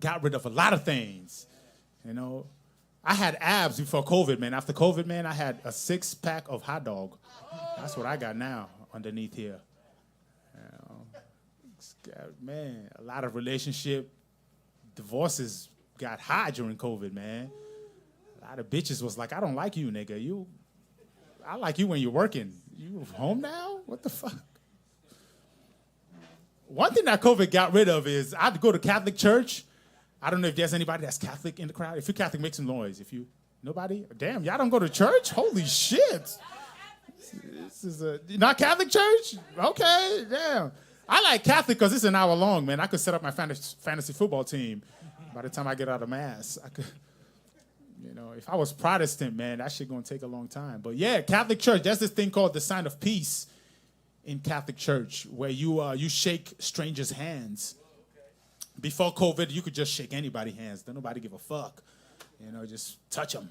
got rid of a lot of things. You know, I had abs before COVID, man. After COVID, man, I had a 6-pack of hot dog. That's what I got now underneath here. You know, man, a lot of relationship divorces got high during COVID, man. A lot of bitches was like, I don't like you, nigga. I like you when you're working. You home now? What the fuck? One thing that COVID got rid of is I'd go to Catholic church. I don't know if there's anybody that's Catholic in the crowd. If you're Catholic, make some noise. Nobody? Damn, y'all don't go to church? Holy shit. This is not Catholic church? Okay, damn. I like Catholic because it's an hour long, man. I could set up my fantasy football team by the time I get out of mass. I could, if I was Protestant, man, that shit gonna take a long time. But yeah, Catholic church, there's this thing called the sign of peace in Catholic church, where you shake strangers' hands. Before COVID, you could just shake anybody's hands. Don't nobody give a fuck. Just touch them.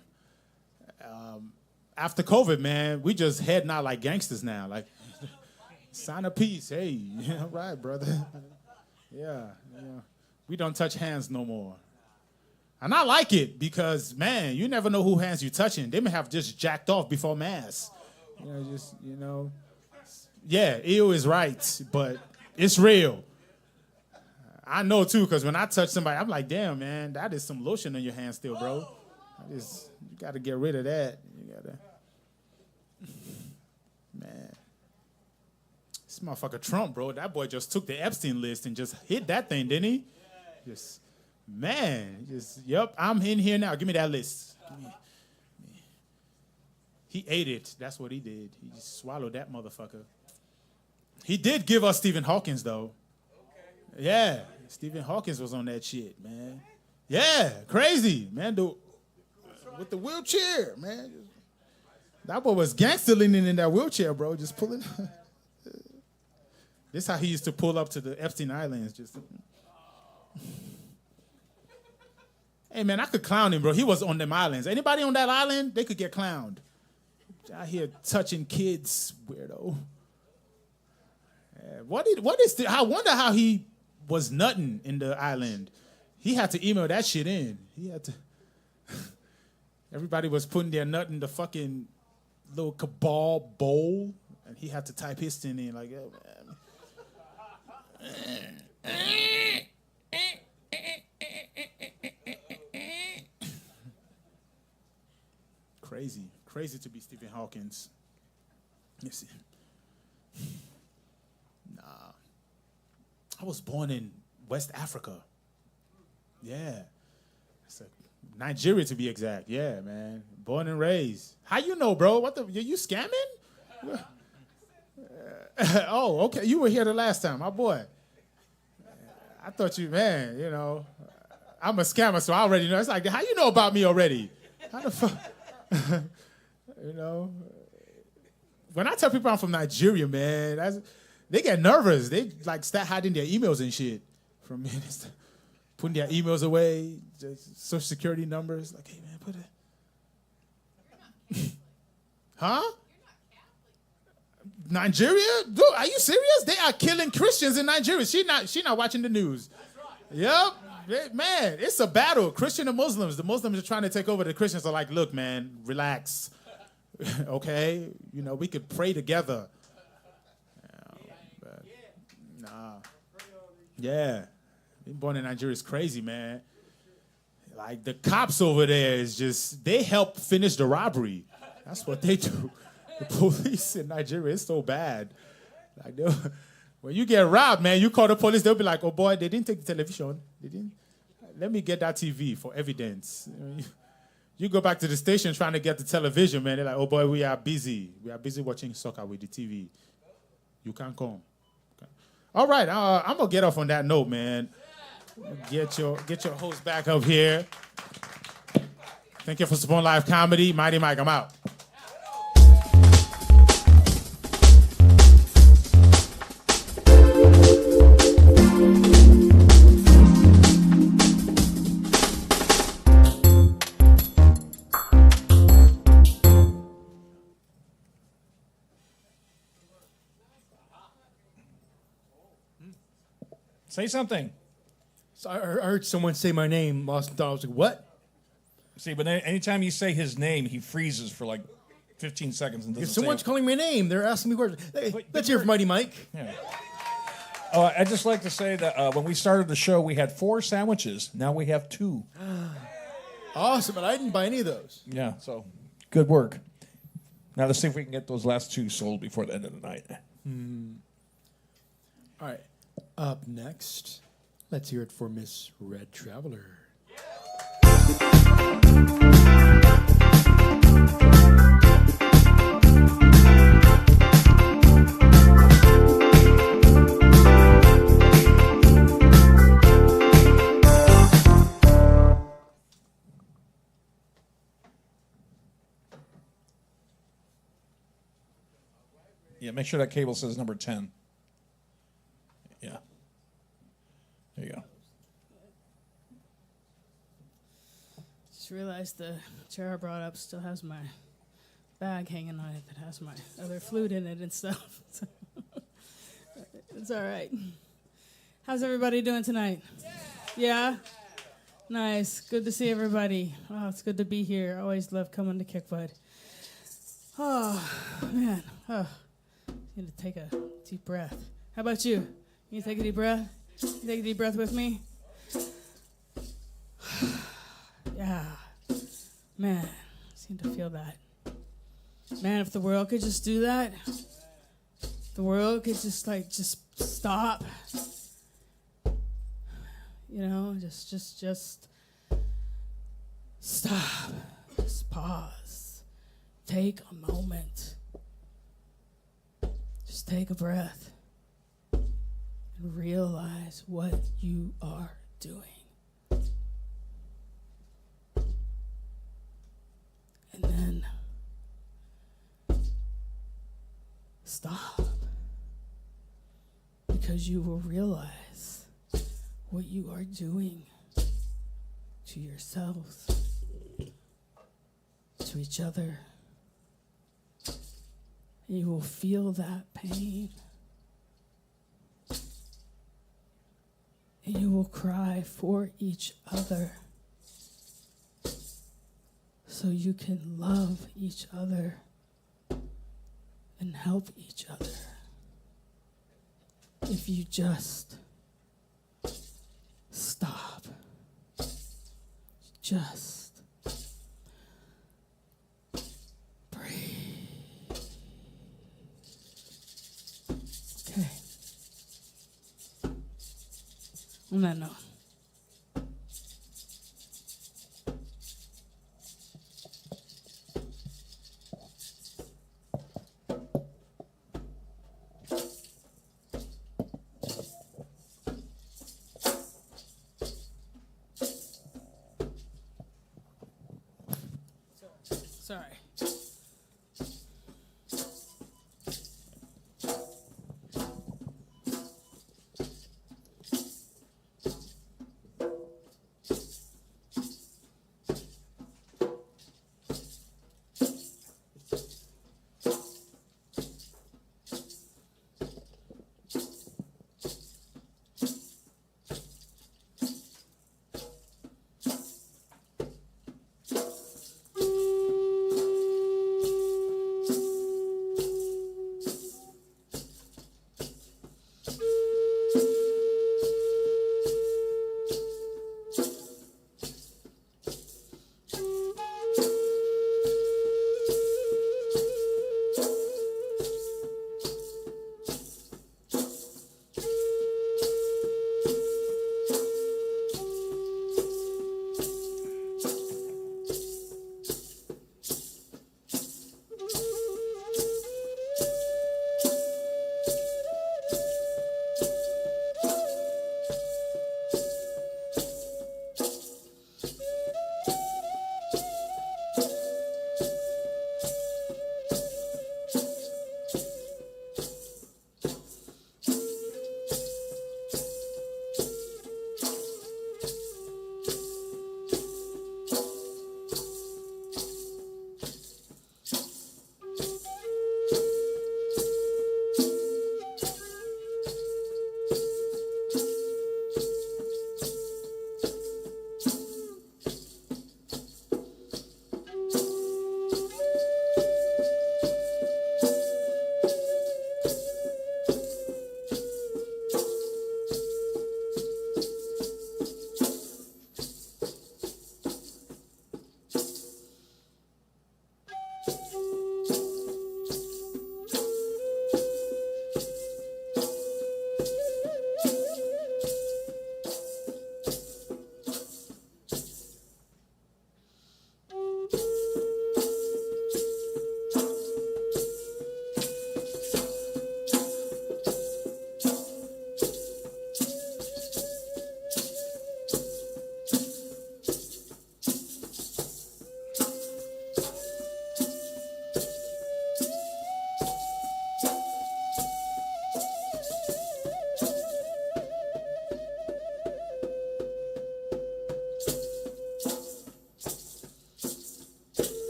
After COVID, man, we just heading out like gangsters now. Like, sign of peace. Hey, all right, brother. Yeah. We don't touch hands no more. And I like it because, man, you never know who hands you touching. They may have just jacked off before mass. Yeah, ew is right, but it's real. I know, too, because when I touch somebody, I'm like, damn, man, that is some lotion on your hand still, bro. You got to get rid of that. You got to. Man. This motherfucker Trump, bro, that boy just took the Epstein list and just hit that thing, didn't he? Yep, I'm in here now. Give me that list. He ate it. That's what he did. He just swallowed that motherfucker. He did give us Stephen Hawkins, though. Okay. Yeah, Stephen Hawkins was on that shit, man. Yeah, crazy, man. With the wheelchair, man. That boy was gangster leaning in that wheelchair, bro. Just pulling. This is how he used to pull up to the Epstein Islands. Hey, man, I could clown him, bro. He was on them islands. Anybody on that island, they could get clowned. Out here touching kids, weirdo. I wonder how he was nutting in the island. He had to email that shit in. Everybody was putting their nut in the fucking little cabal bowl, and he had to type his thing in like, oh, man. Crazy. Crazy to be Stephen Hawkins. Let's see. Nah. I was born in West Africa. Yeah. It's Nigeria to be exact. Yeah, man. Born and raised. How you know, bro? What the? You scamming? Oh, okay. You were here the last time, my boy. I thought you, man, you know. I'm a scammer, so I already know. It's like, how you know about me already? How the fuck? You know? When I tell people I'm from Nigeria, man, they get nervous. They like start hiding their emails and shit from me. Putting their emails away, just social security numbers. Like, hey, man, put it. Huh? Nigeria? Dude, are you serious? They are killing Christians in Nigeria. She not watching the news. Yep. Man, it's a battle. Christian and Muslims. The Muslims are trying to take over. The Christians are like, look, man, relax. Okay? You know, we could pray together. But, nah. Yeah. Being born in Nigeria is crazy, man. Like, the cops over there is just, they help finish the robbery. That's what they do. The police in Nigeria is so bad. Like, when you get robbed, man, you call the police, they'll be like, oh, boy, they didn't take the television. They didn't. Let me get that TV for evidence. You go back to the station trying to get the television, man. They're like, oh, boy, we are busy. We are busy watching soccer with the TV. You can't come. Okay. All right, I'm going to get off on that note, man. Get your host back up here. Thank you for supporting live comedy. Mighty Mike, I'm out. Say something. So I heard someone say my name. Austin thought I was like, what? See, but anytime you say his name, he freezes for like 15 seconds. And If someone's calling my name, they're asking me where. Hey, let's hear from Mighty Mike. Yeah. I'd just like to say that when we started the show, we had 4 sandwiches. Now we have 2. Awesome, and I didn't buy any of those. Yeah, so good work. Now let's see if we can get those last 2 sold before the end of the night. All right. Up next, let's hear it for Miss Red Traveler. Yeah, make sure that cable says number 10. Yeah. There you go. Just realized the chair I brought up still has my bag hanging on it that has my other flute in it and stuff. So it's all right. How's everybody doing tonight? Yeah? Nice. Good to see everybody. Oh, it's good to be here. I always love coming to Kickbutt. Oh, man. Oh, need to take a deep breath. How about you? You take a deep breath? You take a deep breath with me? Yeah. Man, I seem to feel that. Man, if the world could just do that, the world could just stop. You know, just stop. Just pause. Take a moment. Just take a breath. And realize what you are doing. And then stop. Because you will realize what you are doing to yourselves, to each other. And you will feel that pain. And you will cry for each other so you can love each other and help each other. If you just stop. On that note. Sorry.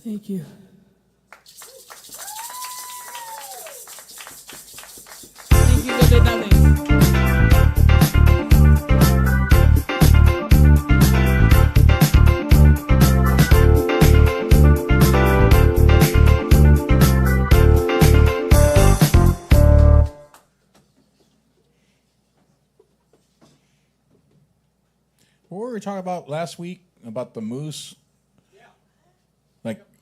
Thank you. Thank you, Good Nothing. What were we talking about last week about the moose?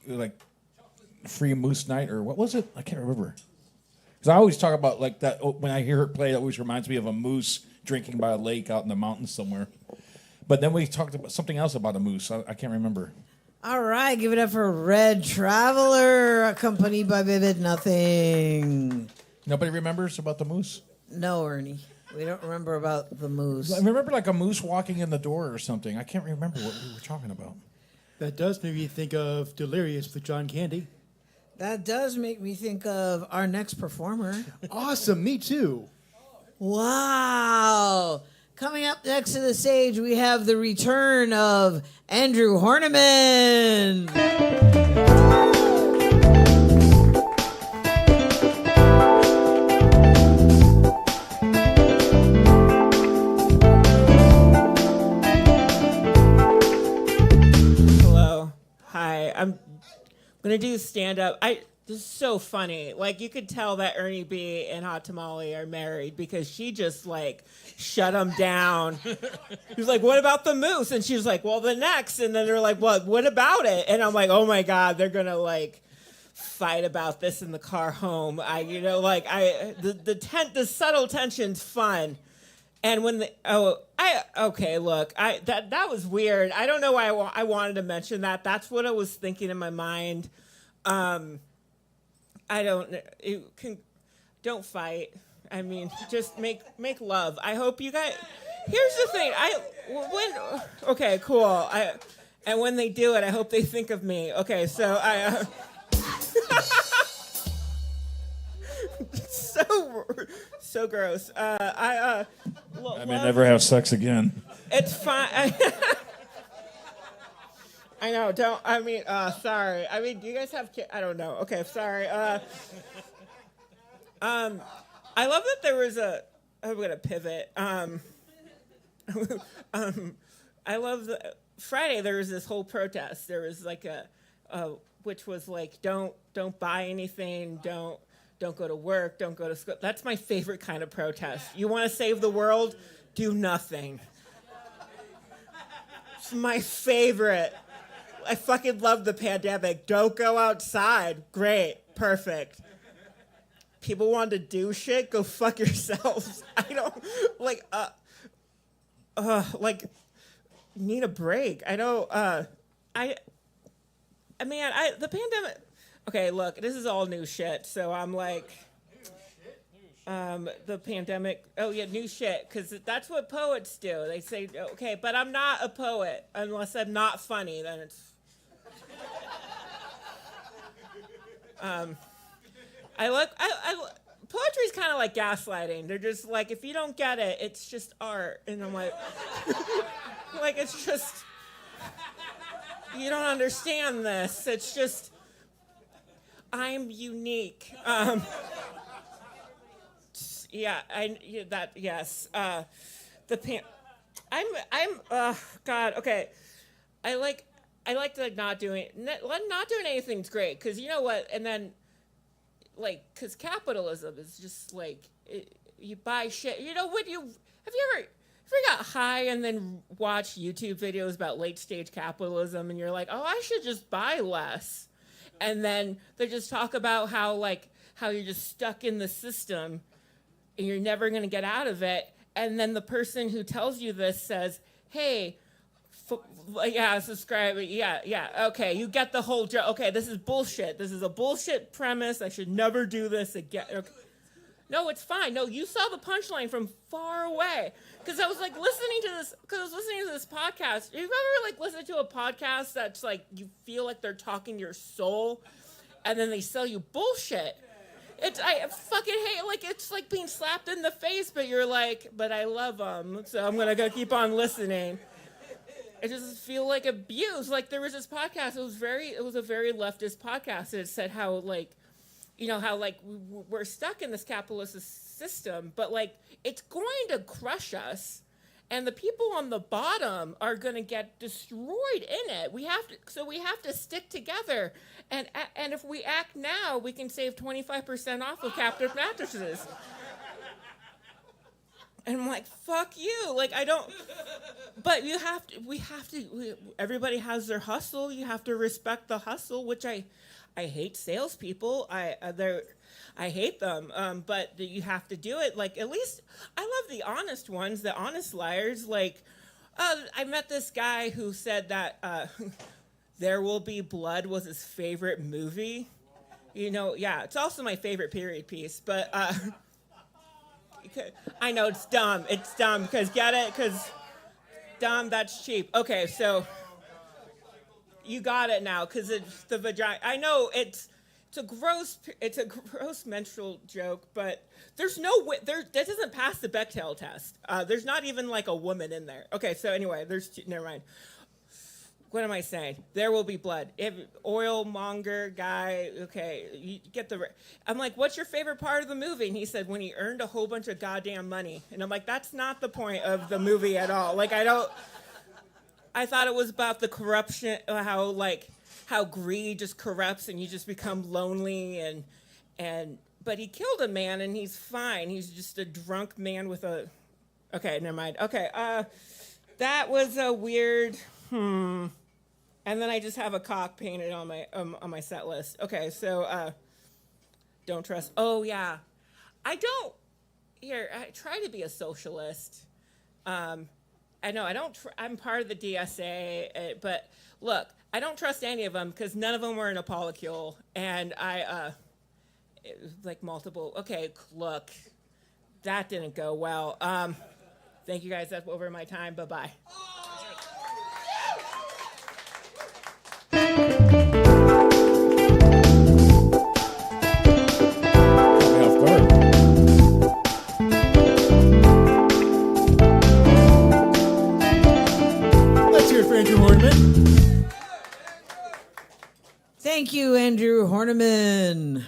Like free moose night, or what was it? I can't remember. Because I always talk about like that when I hear it play. It always reminds me of a moose drinking by a lake out in the mountains somewhere. But then we talked about something else about a moose. I can't remember. All right, give it up for Red Traveler, accompanied by Vivid Nothing. Nobody remembers about the moose? No, Ernie. We don't remember about the moose. I remember like a moose walking in the door or something. I can't remember what we were talking about. That does make me think of Delirious with John Candy. That does make me think of our next performer. Awesome, me too. Wow. Coming up next to the stage, we have the return of Andrew Horniman. I'm gonna do stand up. this is so funny. Like, you could tell that Ernie B and Hot Tamale are married because she just, like, shut him down. He was like, what about the moose? And she was like, well, the next. And then they're like, what about it? And I'm like, oh, my God, they're going to, like, fight about this in the car home. The subtle tension's fun. And when that was weird. I don't know why I wanted to mention that. That's what I was thinking in my mind. I don't. Don't fight. I mean, just make love. I hope you guys. Here's the thing. Okay, cool. And when they do it, I hope they think of me. Okay, so I. So gross. I may never have sex again. It's fine. I know. Sorry. I mean, do you guys have kids? I don't know. Okay, sorry. I love that there was I'm gonna pivot. I love Friday. There was this whole protest. There was like which was like, don't buy anything. Don't go to work. Don't go to school. That's my favorite kind of protest. You want to save the world? Do nothing. It's my favorite. I fucking love the pandemic. Don't go outside. Great. Perfect. People want to do shit? Go fuck yourselves. I don't, need a break. I don't, the pandemic, okay, look, this is all new shit, so I'm like, the pandemic, new shit, because that's what poets do. They say, okay, but I'm not a poet unless I'm not funny, then it's, poetry's kind of like gaslighting. They're just like, if you don't get it, it's just art. And I'm like, like, it's just, you don't understand this. It's just, I'm unique. God, okay. I like not doing anything's great, because you know what, and then, like, because capitalism is just like, you buy shit, you know, have you ever got high and then watch YouTube videos about late stage capitalism and you're like, oh, I should just buy less, and then they just talk about how you're just stuck in the system and you're never going to get out of it, and then the person who tells you this says, hey, subscribe. Okay, you get the whole joke. Okay, this is bullshit. This is a bullshit premise. I should never do this again. Okay. No, it's fine. No, you saw the punchline from far away. Because I was like listening to this podcast. You've ever listened to a podcast that's like, you feel like they're talking your soul, and then they sell you bullshit. I fucking hate, it's like being slapped in the face, but you're like, but I love them, so I'm gonna go keep on listening. I just feel like abuse. Like, there was this podcast. It was a very leftist podcast. And it said how we're stuck in this capitalist system, but it's going to crush us, and the people on the bottom are going to get destroyed in it. We have to stick together, and if we act now, we can save 25% off of captive mattresses. And I'm like, fuck you. But everybody has their hustle. You have to respect the hustle, which I hate salespeople. I hate them. But you have to do it. At least I love the honest ones, the honest liars. I met this guy who said that There Will Be Blood was his favorite movie. It's also my favorite period piece, but, I know it's dumb. It's dumb because dumb, that's cheap. Okay, so you got it now because it's the vagina. I know it's a gross menstrual joke, but there's no way that doesn't pass the Bechdel test. There's not even a woman in there. Okay, so anyway, never mind. What am I saying? There Will Be Blood. Oil monger guy. Okay, you get I'm like, what's your favorite part of the movie? And he said, when he earned a whole bunch of goddamn money. And I'm like, that's not the point of the movie at all. I thought it was about the corruption, how how greed just corrupts and you just become lonely but he killed a man and he's fine. He's just a drunk man with a. Okay, never mind. Okay, that was a weird. And then I just have a cock painted on my set list. Okay, so don't trust. Oh yeah, I don't. Here, I try to be a socialist. I know I don't. I'm part of the DSA, but look, I don't trust any of them because none of them were in a polycule, and it was like multiple. Okay, look, that didn't go well. Thank you guys. That's over my time. Bye bye. Let's hear it for Andrew Horniman. Thank you, Andrew Horniman.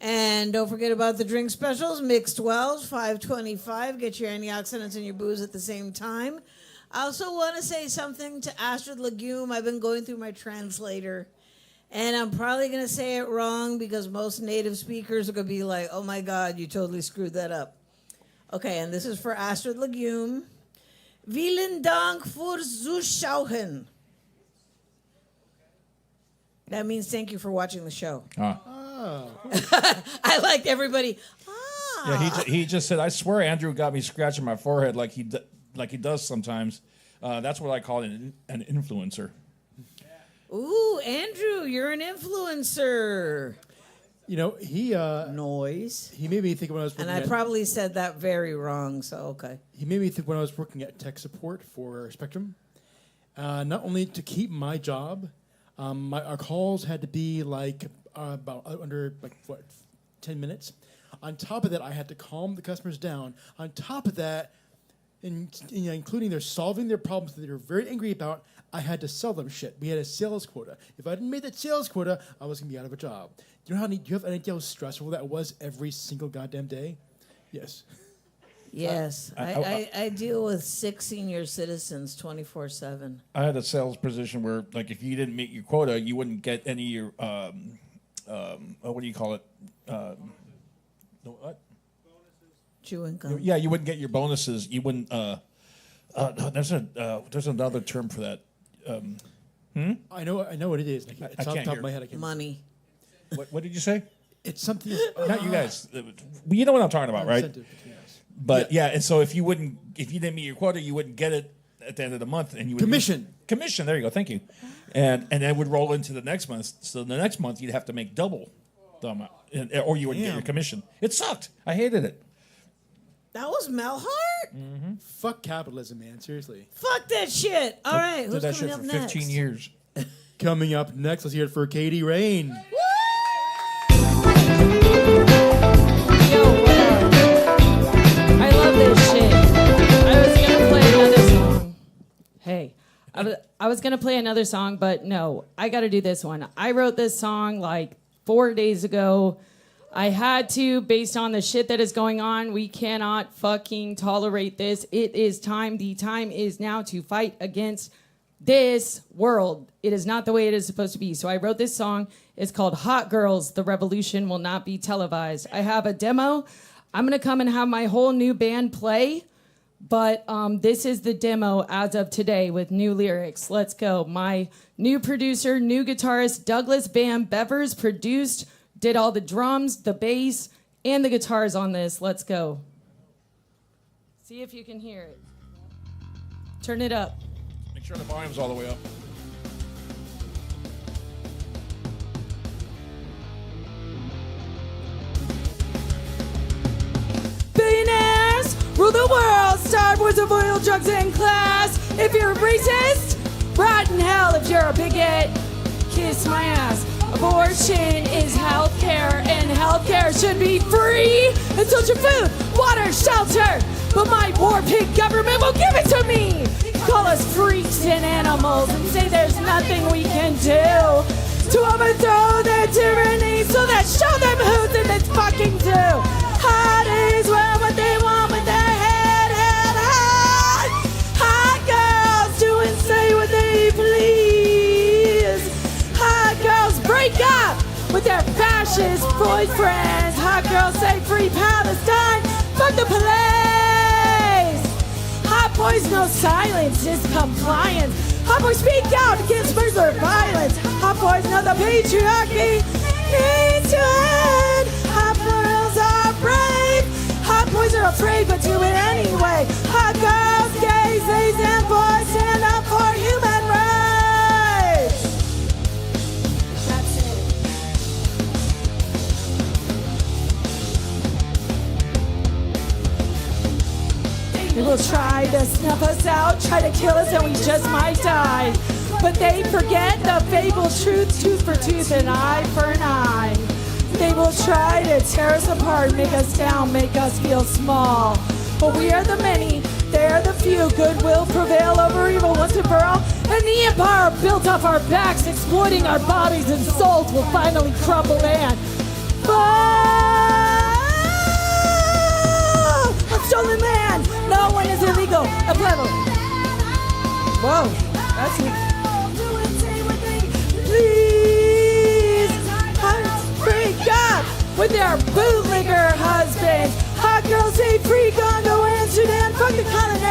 And don't forget about the drink specials. Mixed Wells, $5.25. Get your antioxidants and your booze at the same time. I also want to say something to Astrid Legume. I've been going through my translator, and I'm probably going to say it wrong because most native speakers are going to be like, oh my God, you totally screwed that up. Okay, and this is for Astrid Legume. Vielen Dank für Zuschauen. That means thank you for watching the show. I liked everybody. Yeah, he just said, I swear Andrew got me scratching my forehead like he does sometimes. That's what I call an influencer. Ooh, Andrew, you're an influencer. You know, he noise. He made me think when I was working And I probably said that very wrong, so okay. He made me think when I was working at tech support for Spectrum. Not only to keep my job, our calls had to be like about under 10 minutes. On top of that, I had to calm the customers down. On top of that, including their solving their problems that they were very angry about, I had to sell them shit. We had a sales quota. If I didn't make that sales quota, I was gonna be out of a job. Do you have any idea how stressful that was every single goddamn day? Yes. Yes, I deal with 6 senior citizens 24/7. I had a sales position where, like, if you didn't meet your quota, you wouldn't get any of your, what do you call it? What? Chew income. Yeah, you wouldn't get your bonuses. You wouldn't. There's another term for that. I know what it is. It's off the can't top hear. of my head. I can't. Money. What did you say? It's something. Not you guys. You know what I'm talking about, right? Incentive between us. But yeah, and so if you didn't meet your quota, you wouldn't get it at the end of the month, and you would Commission. Commission. There you go. Thank you. And that would roll into the next month. So the next month you'd have to make double the amount, or you wouldn't get your commission. It sucked. I hated it. That was Mel Hart? Fuck capitalism, man. Seriously. Fuck that shit. All right, who's Did that coming shit up for next? 15 years. Coming up next, let's hear it for Katie Rain. Yo, what up? I love this shit. I was gonna play another song. Hey, I was gonna play another song, but no, I gotta do this one. I wrote this song like 4 days ago. I had to, based on the shit that is going on. We cannot fucking tolerate this. It is time. The time is now to fight against this world. It is not the way it is supposed to be. So I wrote this song. It's called Hot Girls, The Revolution Will Not Be Televised. I have a demo. I'm going to come and have my whole new band play. But this is the demo as of today with new lyrics. Let's go. My new producer, new guitarist, Douglas Van Bevers, produced, did all the drums, the bass, and the guitars on this. Let's go. See if you can hear it. Turn it up. Make sure the volume's all the way up. Billionaires rule the world. Star Wars of oil, drugs, and class. If you're a racist, rot in hell. If you're a bigot, kiss my ass. Abortion is healthcare, and healthcare should be free. And such a food, water, shelter. But my war pig government won't give it to me. Call us freaks and animals and say there's nothing we can do to overthrow their tyranny. So let's show them who's in this fucking zoo. Hot is well what they want with their head held high. Hot girls do and say what they please. with their fascist boyfriends. Hot girls say free Palestine. Fuck the police. Hot boys no silence, just compliance. Hot boys speak out against murder violence. Hot boys know the patriarchy needs to end. Hot girls are brave. Hot boys are afraid but do it anyway. Hot girls, gays, gays, and boys stand up for human rights. That's it. They will try to snuff us out, try to kill us, and we just might die. But they forget the fabled truth, tooth for tooth and eye for an eye. They will try to tear us apart, make us down, make us feel small. But we are the many, they are the few. Good will prevail over evil once and for all. And the empire built off our backs, exploiting our bodies and souls will finally crumble and fall. On stolen land, no one is illegal. A level. Whoa, that's it. Please, freak up with their bootlegger husbands. Hot girls say free Congo and Sudan. Fuck the colonies.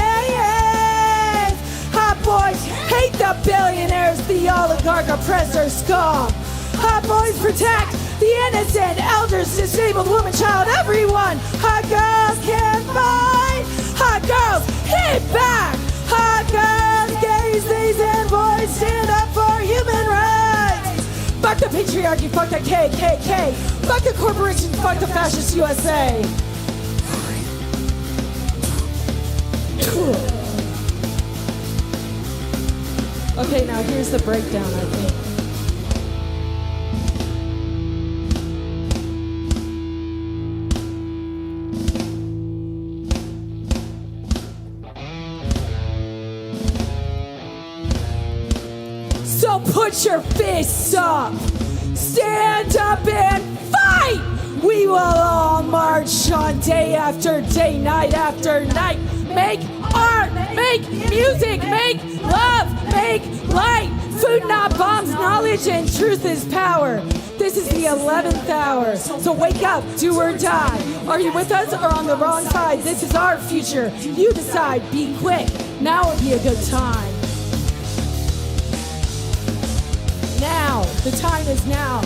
Hot boys hate the billionaires. The oligarch oppressor scum. Hot boys protect the innocent, elders, disabled, woman, child, everyone. Hot girls can't fight. Hot girls hit back. Hot girls, gays, these, and boys stand up for human rights. Fuck the patriarchy, fuck the KKK. Fuck the corporations, fuck the fascist USA. Okay, now here's the breakdown, I think. So put your fists up, stand up and fight! We will all march on day after day, night after night. Make art, make music, make love, make light. Food not bombs, knowledge and truth is power. This is the 11th hour, so wake up, do or die. Are you with us or on the wrong side? This is our future. You decide, be quick. Now would be a good time. Now, the time is now.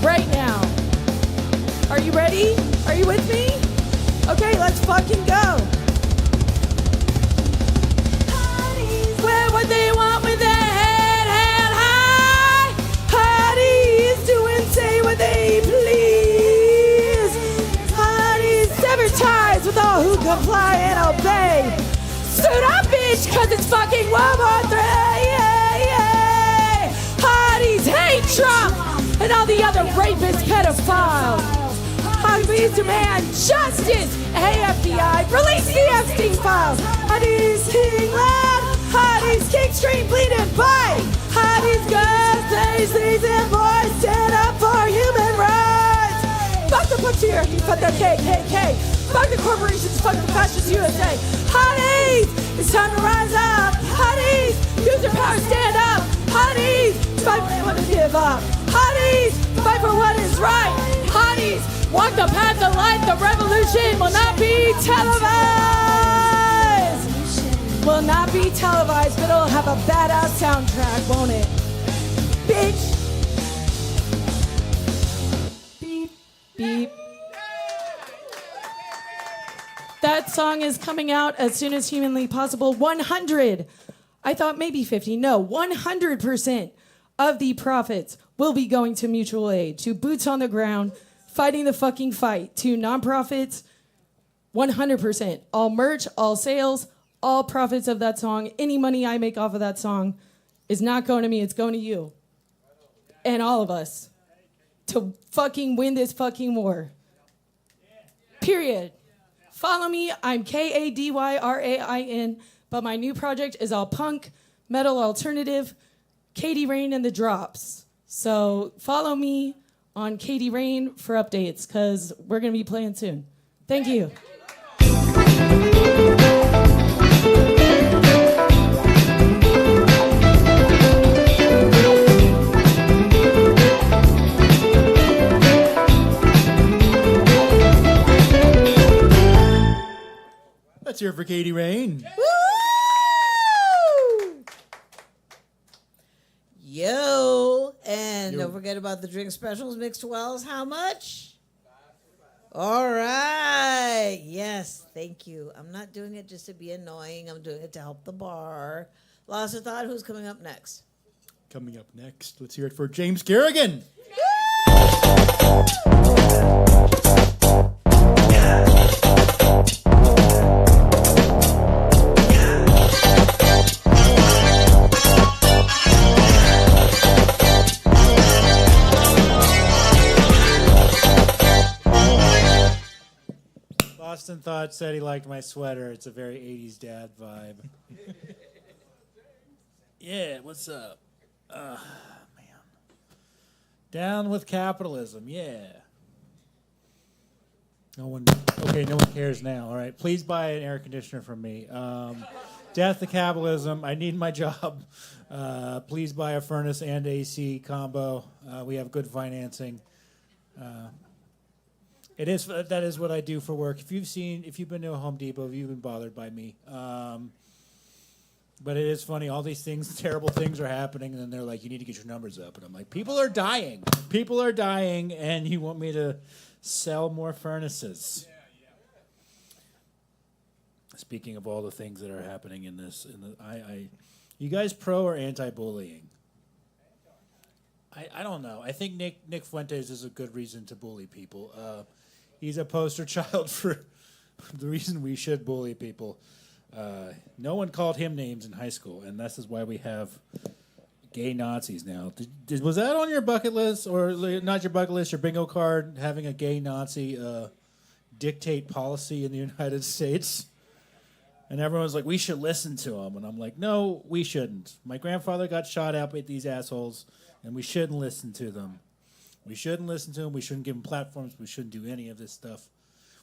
Right now. Are you ready? Are you with me? Okay, let's fucking go. Wear what they want with their head held high. Hotties do and say what they please. Hotties sever ties with all who comply and obey. Suit up, bitch, cause it's fucking World War III. Hotties hate Trump and all the other rapist pedophiles. Hotties demand justice. Hey, FBI, release the Epstein files. Hotties king loud. Hotties king stream bleed and bite. Hotties girls, these and boys stand up for human rights. Fuck the patriarchy, fuck the KKK. Fuck the corporations, fuck the fascist USA. Hotties, it's time to rise up. Hotties, use your power, stand up. Hotties, fight for what to give up. Hotties, fight for what is right. Hotties, walk the path of light. The revolution will not be televised. Will not be televised, but it'll have a badass soundtrack, won't it? Bitch. Beep, beep. That song is coming out as soon as humanly possible. 100. I thought maybe 50. No, 100% of the profits will be going to mutual aid, to boots on the ground, fighting the fucking fight, to nonprofits. 100%. All merch, all sales, all profits of that song, any money I make off of that song is not going to me, it's going to you. And all of us. To fucking win this fucking war. Period. Follow me, I'm KADYRAIN, but my new project is all punk, metal alternative, Katie Rain and the Drops. So follow me on Katie Rain for updates, because we're going to be playing soon. Thank you. Let's hear it for Katie Rain. Woo! Yo, and don't forget about the drink specials, mixed wells. How much? All right. Yes, thank you. I'm not doing it just to be annoying. I'm doing it to help the bar. Lost of thought. Who's coming up next? Coming up next, let's hear it for James Kerrigan. Boston Thought said he liked my sweater. It's a very 80s dad vibe. Yeah, what's up? Man. Down with capitalism, yeah. No one cares now. All right, please buy an air conditioner from me. Death to capitalism. I need my job. Please buy a furnace and AC combo. We have good financing. That is what I do for work. If you've been to a Home Depot, you've been bothered by me. But it is funny. All these terrible things are happening, and then they're like, "You need to get your numbers up." And I'm like, "People are dying. People are dying, and you want me to sell more furnaces?" Speaking of all the things that are happening in this, you guys pro or anti-bullying? I don't know. I think Nick Fuentes is a good reason to bully people. He's a poster child for the reason we should bully people. No one called him names in high school, and this is why we have gay Nazis now. Was that on your bucket list, or not your bucket list, your bingo card, having a gay Nazi dictate policy in the United States? And everyone's like, we should listen to him. And I'm like, no, we shouldn't. My grandfather got shot at by these assholes, and we shouldn't listen to them. We shouldn't listen to them. We shouldn't give them platforms. We shouldn't do any of this stuff.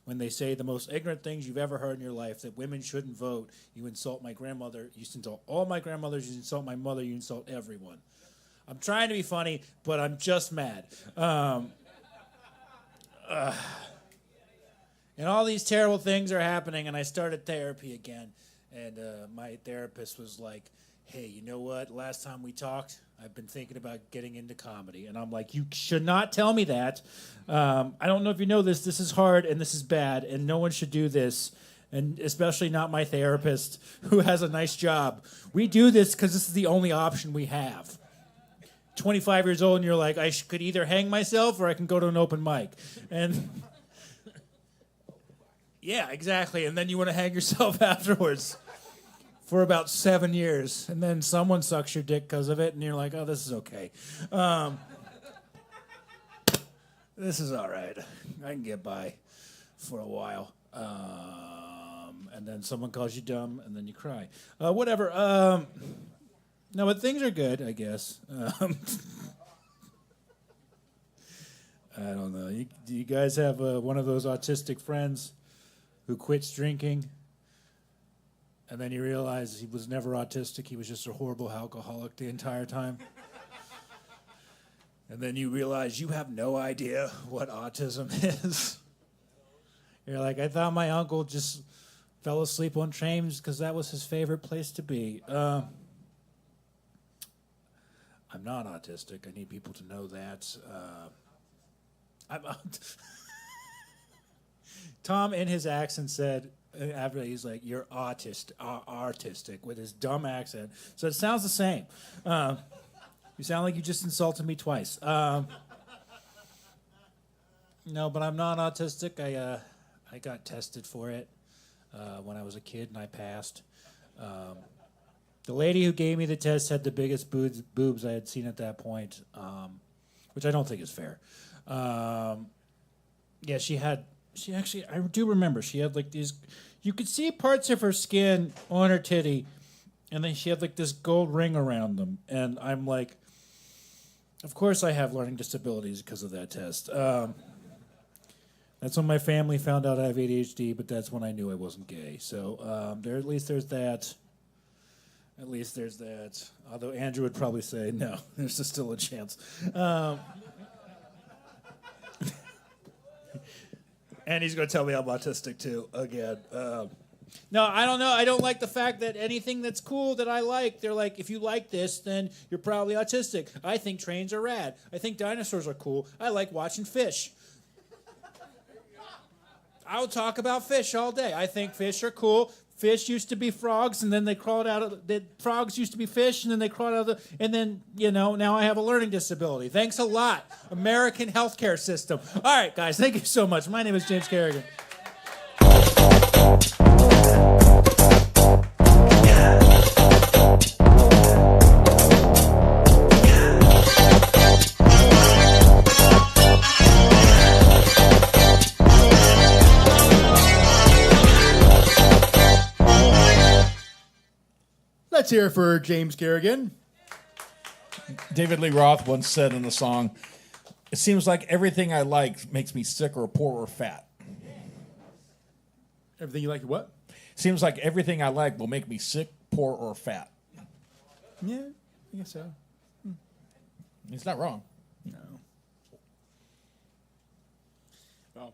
When they say the most ignorant things you've ever heard in your life, that women shouldn't vote, you insult my grandmother, you insult all my grandmothers, you insult my mother, you insult everyone. I'm trying to be funny, but I'm just mad. And all these terrible things are happening, and I started therapy again. And my therapist was like, hey, you know what? Last time we talked, I've been thinking about getting into comedy. And I'm like, you should not tell me that. I don't know if you know this. This is hard, and this is bad, and no one should do this, and especially not my therapist, who has a nice job. We do this because this is the only option we have. 25 years old, and you're like, I could either hang myself or I can go to an open mic. And yeah, exactly. And then you want to hang yourself afterwards for about 7 years. And then someone sucks your dick because of it, and you're like, oh, this is okay. This is all right. I can get by for a while. And then someone calls you dumb, and then you cry. Whatever. No, but things are good, I guess. I don't know. Do you guys have one of those autistic friends who quits drinking, and then you realize he was never autistic, he was just a horrible alcoholic the entire time? And then you realize you have no idea what autism is. You're like, I thought my uncle just fell asleep on trains because that was his favorite place to be. I'm not autistic. I need people to know that. Tom, in his accent, said, after he's like, you're artistic, with his dumb accent. So it sounds the same. You sound like you just insulted me twice. No, but I'm not autistic. I got tested for it when I was a kid, and I passed. The lady who gave me the test had the biggest boobs I had seen at that point, which I don't think is fair. Yeah, she actually, I do remember, she had like these, you could see parts of her skin on her titty, and then she had like this gold ring around them. And I'm like, of course I have learning disabilities because of that test. That's when my family found out I have ADHD, but that's when I knew I wasn't gay. So at least there's that. At least there's that. Although Andrew would probably say, no, there's still a chance. And he's going to tell me I'm autistic, too, again. No, I don't know. I don't like the fact that anything that's cool that I like, they're like, if you like this, then you're probably autistic. I think trains are rad. I think dinosaurs are cool. I like watching fish. I'll talk about fish all day. I think fish are cool. Fish used to be frogs, and then they crawled out of the frogs used to be fish, and then they crawled out of the, and then, now I have a learning disability. Thanks a lot, American healthcare system. All right, guys, thank you so much. My name is James Kerrigan. Let's hear it for James Kerrigan. David Lee Roth once said in the song, "It seems like everything I like makes me sick or poor or fat." Everything you like, what? Seems like everything I like will make me sick, poor, or fat. Yeah, I guess so. He's not wrong. No. Well,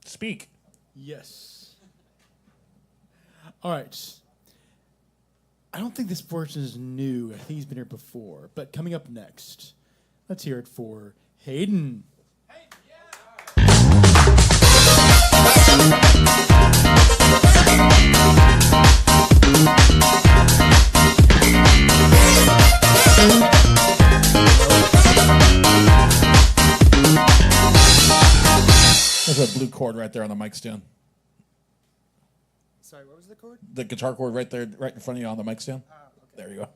speak. Yes. All right. I don't think this person is new. I think he's been here before. But coming up next, let's hear it for Hayden. There's a blue cord right there on the mic stand. Sorry, what was the chord? The guitar cord right there, right in front of you on the mic stand. There you go.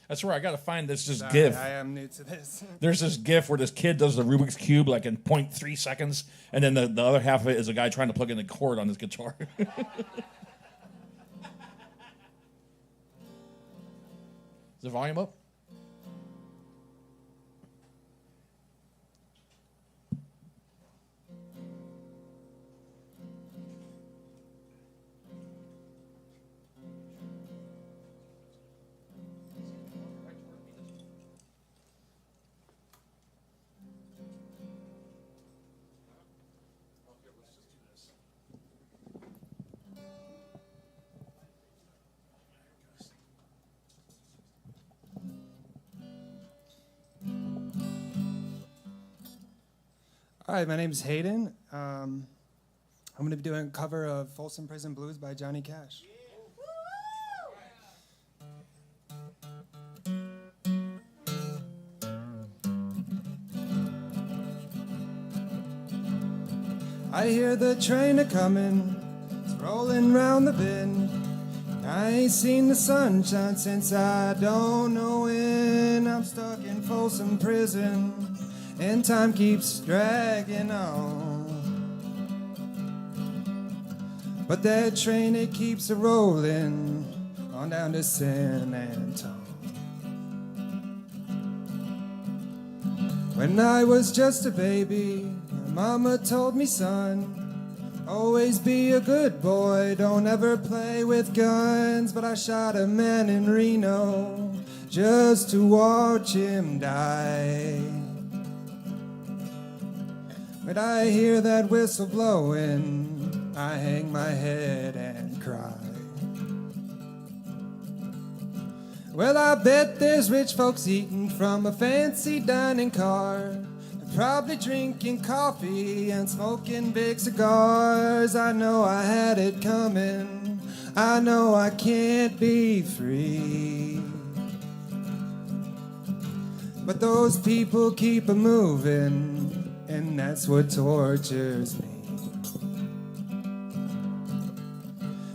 That's where I got to find this Sorry, GIF. I am new to this. There's this GIF where this kid does the Rubik's Cube like in 0.3 seconds, and then the other half of it is a guy trying to plug in the cord on his guitar. Is the volume up? All right, my name is Hayden. I'm going to be doing a cover of Folsom Prison Blues by Johnny Cash. I hear the train a-comin', it's rolling round the bend. I ain't seen the sunshine since I don't know when. I'm stuck in Folsom Prison, and time keeps dragging on. But that train, it keeps a-rolling on down to San Antone. When I was just a baby, my mama told me, son, always be a good boy, don't ever play with guns. But I shot a man in Reno just to watch him die. When I hear that whistle blowing, I hang my head and cry. Well, I bet there's rich folks eating from a fancy dining car. They're probably drinking coffee and smoking big cigars. I know I had it coming. I know I can't be free. But those people keep a-moving, and that's what tortures me.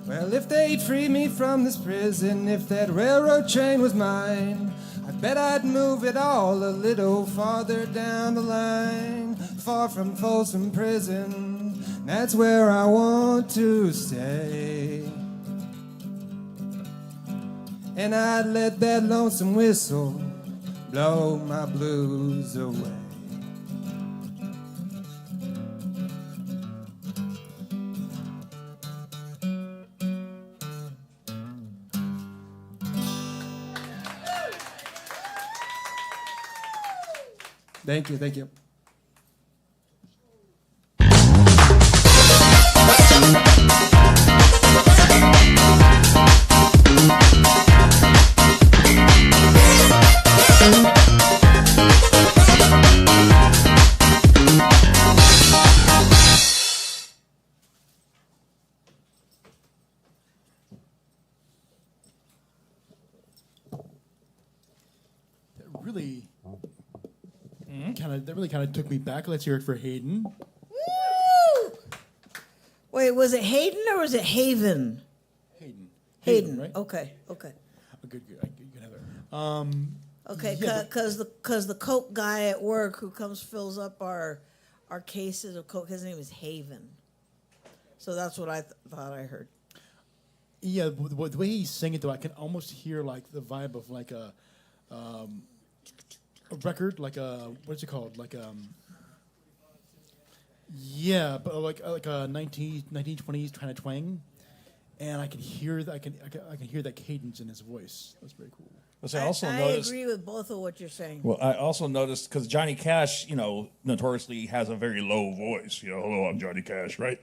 Well, if they'd free me from this prison, if that railroad train was mine, I bet I'd move it all a little farther down the line, far from Folsom Prison. That's where I want to stay. And I'd let that lonesome whistle blow my blues away. Thank you, thank you. That really kind of took me back. Let's hear it for Hayden. Woo! Wait, was it Hayden or was it Haven? Hayden. Hayden, right? Okay, okay. Oh, good. You can have it. Okay, yeah, because the Coke guy at work who fills up our cases of Coke, his name is Haven. So that's what I thought I heard. Yeah, the way he sang it though, I can almost hear like the vibe of like a record, like a what's it called, like yeah, but like a 1920s kind of twang, and I can hear that. I can hear that cadence in his voice. That's very cool. But I also I noticed. agree with both of what you're saying. Well, I also noticed because Johnny Cash, notoriously has a very low voice. Hello, I'm Johnny Cash, right?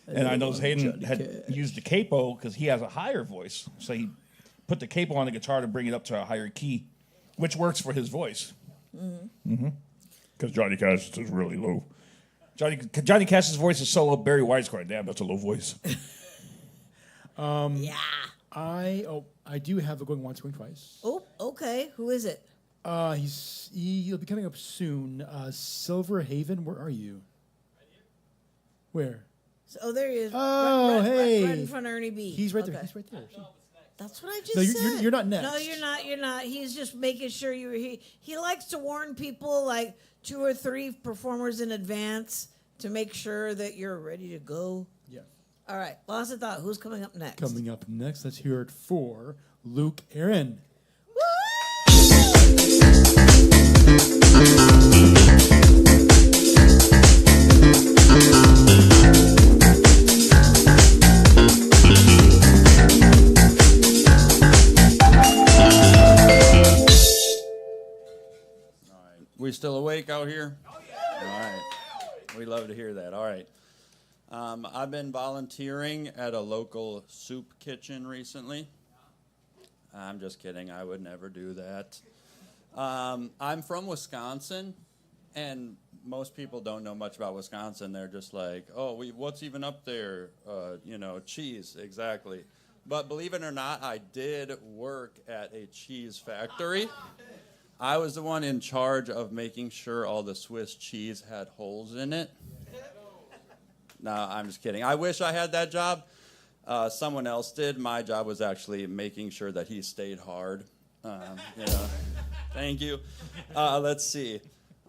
And I noticed Hayden had used the capo because he has a higher voice, so he put the capo on the guitar to bring it up to a higher key, which works for his voice. Because Johnny Cash is really low. Johnny Cash's voice is so low. Barry White's going, damn, that's a low voice. Yeah. I do have a going once, going twice. Oh, okay. Who is it? He'll be coming up soon. Silver Haven, where are you? Where? Oh, there he is. Oh, hey. Right in front of Ernie B. He's right Okay. there. He's right there. That's what I just No, said. you're not next. No, you're not. You're not. He's just making sure you're. He likes to warn people like 2 or 3 performers in advance to make sure that you're ready to go. Yeah. All right. Lost of thought. Who's coming up next? Coming up next, let's hear it for Luke Aaron. We still awake out here? Oh, yeah. All right. We love to hear that. All right. I've been volunteering at a local soup kitchen recently. I'm just kidding. I would never do that. I'm from Wisconsin, and most people don't know much about Wisconsin. They're just like, oh, what's even up there? Cheese, exactly. But believe it or not, I did work at a cheese factory. I was the one in charge of making sure all the Swiss cheese had holes in it. No, I'm just kidding. I wish I had that job. Someone else did. My job was actually making sure that he stayed hard. Thank you. Let's see.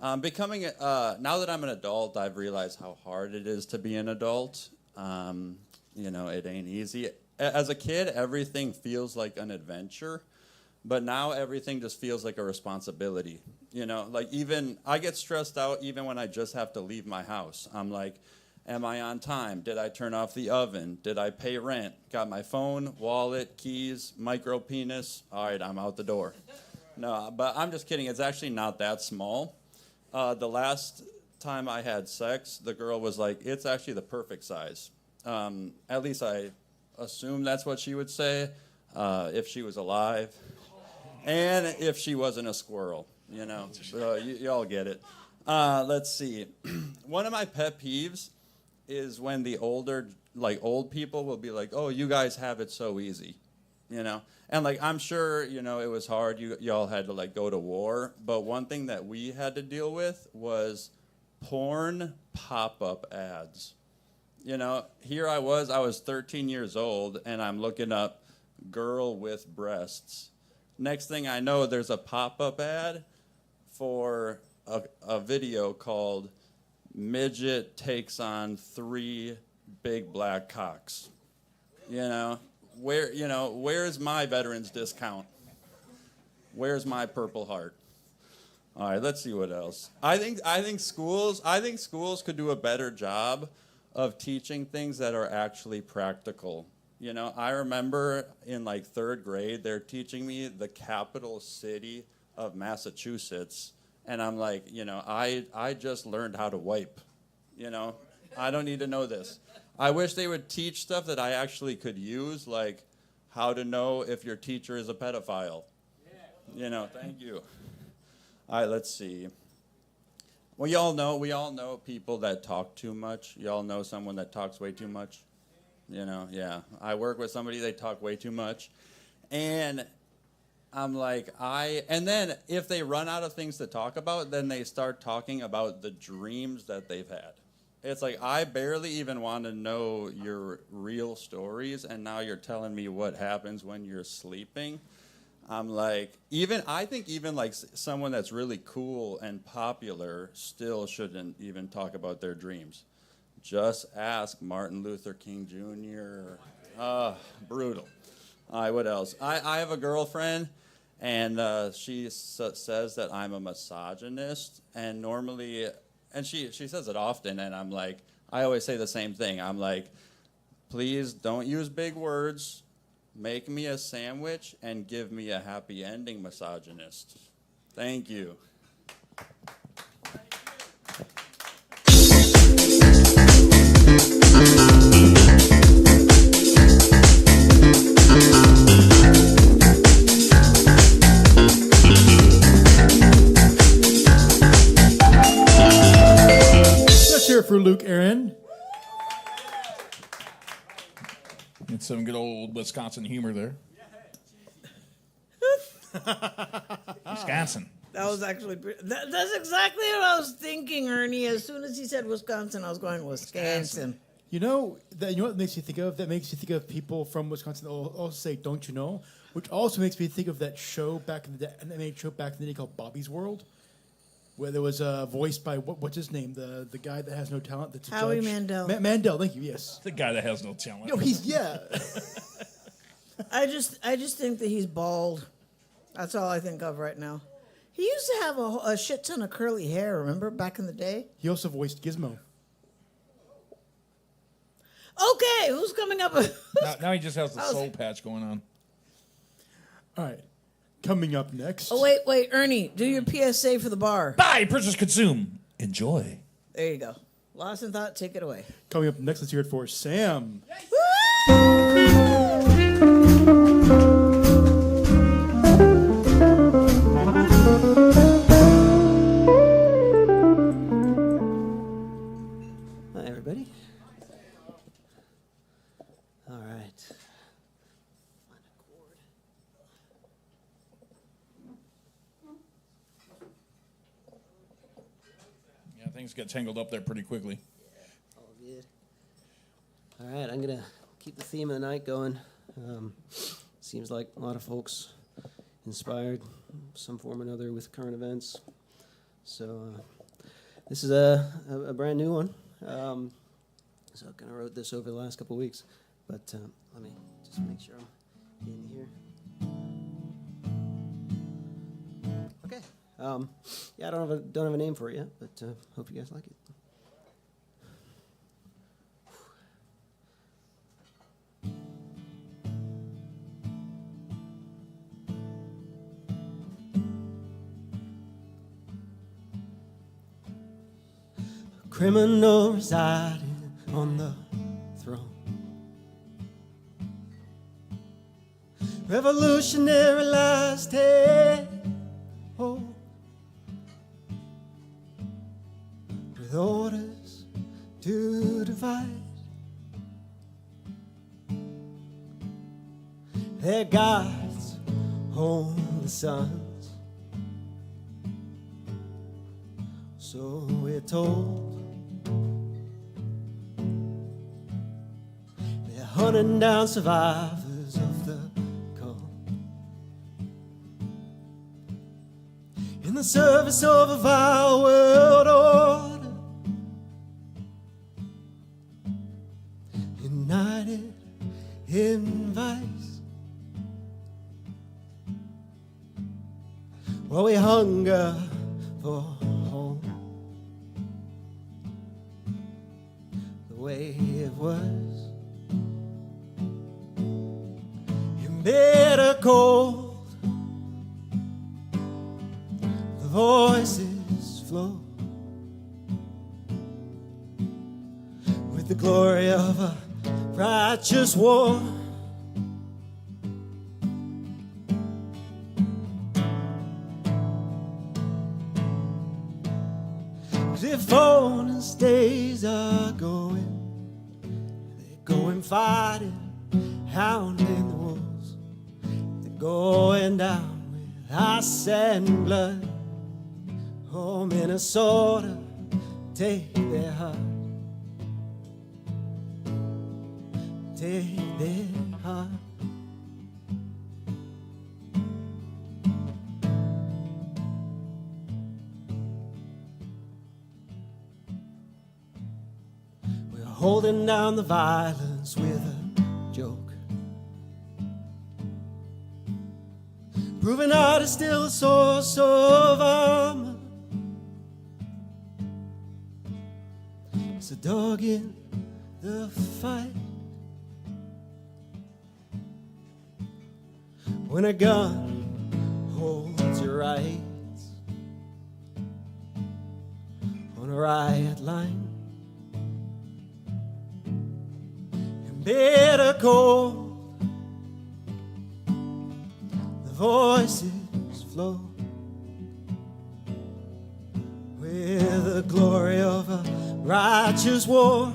Now that I'm an adult, I've realized how hard it is to be an adult. It ain't easy. As a kid, everything feels like an adventure. But now everything just feels like a responsibility. Even I get stressed out even when I just have to leave my house. I'm like, am I on time? Did I turn off the oven? Did I pay rent? Got my phone, wallet, keys, micro penis. All right, I'm out the door. No, but I'm just kidding. It's actually not that small. The last time I had sex, the girl was like, it's actually the perfect size. At least I assume that's what she would say if she was alive. And if she wasn't a squirrel, so y'all get it. Let's see. One of my pet peeves is when the old people will be like, oh, you guys have it so easy, And I'm sure, it was hard. Y'all had to go to war. But one thing that we had to deal with was porn pop-up ads. Here I was 13 years old, and I'm looking up girl with breasts. Next thing I know, there's a pop-up ad for a video called Midget Takes on 3 Big Black Cocks. Where's my veterans discount? Where's my Purple Heart? All right, let's see what else. I think schools could do a better job of teaching things that are actually practical. I remember in 3rd grade, they're teaching me the capital city of Massachusetts. And I'm like, you know, I just learned how to wipe. You know, I don't need to know this. I wish they would teach stuff that I actually could use, like how to know if your teacher is a pedophile. You know, thank you. All right, let's see. Well, we all know people that talk too much. Y'all know someone that talks way too much? You know, yeah. I work with somebody, they talk way too much. And I'm like, and then if they run out of things to talk about, then they start talking about the dreams that they've had. It's like, I barely even want to know your real stories, and now you're telling me what happens when you're sleeping. I'm like, I think even like someone that's really cool and popular still shouldn't even talk about their dreams. Just ask Martin Luther King Jr. Brutal. All right, what else? I have a girlfriend, and she says that I'm a misogynist, and normally, and she says it often, and I'm like, I always say the same thing. I'm like, please don't use big words. Make me a sandwich and give me a happy ending, misogynist. Thank you. Let's hear it for Luke Aaron. It's some good old Wisconsin humor there. Wisconsin. That was actually that's exactly what I was thinking, Ernie. As soon as he said Wisconsin, I was going Wisconsin. You know what it makes you think of? That makes you think of people from Wisconsin that also say, "Don't you know?" Which also makes me think of that show back in the day, an animated show back in the day called Bobby's World, where there was voiced by what's his name, the guy that has no talent. That's a Howie judge. Mandel. Mandel, thank you. Yes, The guy that has no talent. no, he's yeah. I just think that he's bald. That's all I think of right now. He used to have a shit ton of curly hair. Remember back in the day? He also voiced Gizmo. Okay, who's coming up? Now he just has the soul patch going on. All right, coming up next. Oh wait, Ernie, do your PSA for the bar. Buy, purchase, consume, enjoy. There you go. Lost in thought. Take it away. Coming up next, let's hear it for Sam. Hi, everybody. All right. Yeah, things get tangled up there pretty quickly. All good. All right, I'm going to keep the theme of the night going. Seems like a lot of folks inspired some form or another with current events. So this is a brand new one. So I kind of wrote this over the last couple of weeks. But let me just make sure I'm in here. Okay. Yeah, I don't have a name for it yet, but hope you guys like it. Criminal residing on the throne. Revolutionary last head. Oh. With orders to divide. Their gods hold the sons. So we're told. They're hunting down survivors of the cold. In the service of a vile world order. United in vice. While we hunger for home. The way it was. Bitter cold, the voices glory of a righteous war. If honest days are going, they're going fighting, hounding the wolves. They're going down with ice and blood. Oh, Minnesota, take their heart. Take their heart. Holding down the violence with a joke. Proving art is still a source of armor. It's a dog in the fight. When a gun holds your rights on a riot line. Bitter cold, the voices flow with the glory of a righteous war.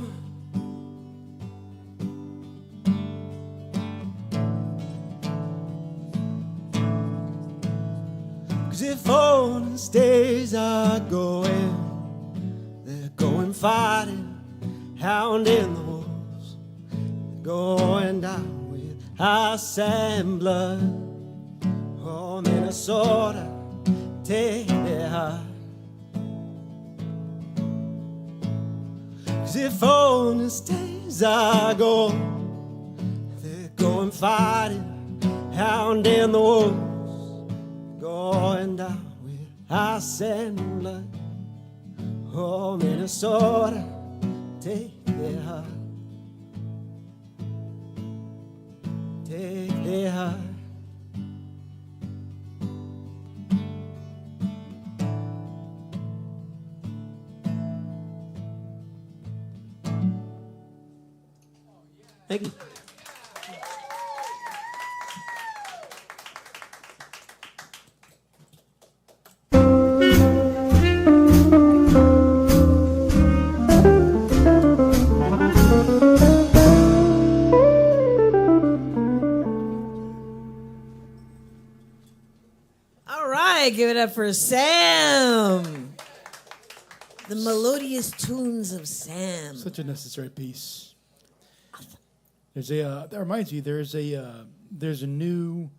Cause if honest days are going, they're going fighting, hounding the wolves. Going down with ice and blood. Oh, Minnesota, take their heart. Cause if honest days are gone, they're going fighting, hounding the wolves. Going down with ice and blood. Oh, Minnesota, take their heart. Take their heart. Thank you. Give it up for Sam. The melodious tunes of Sam. Such a necessary piece. There's a that reminds me. There's a new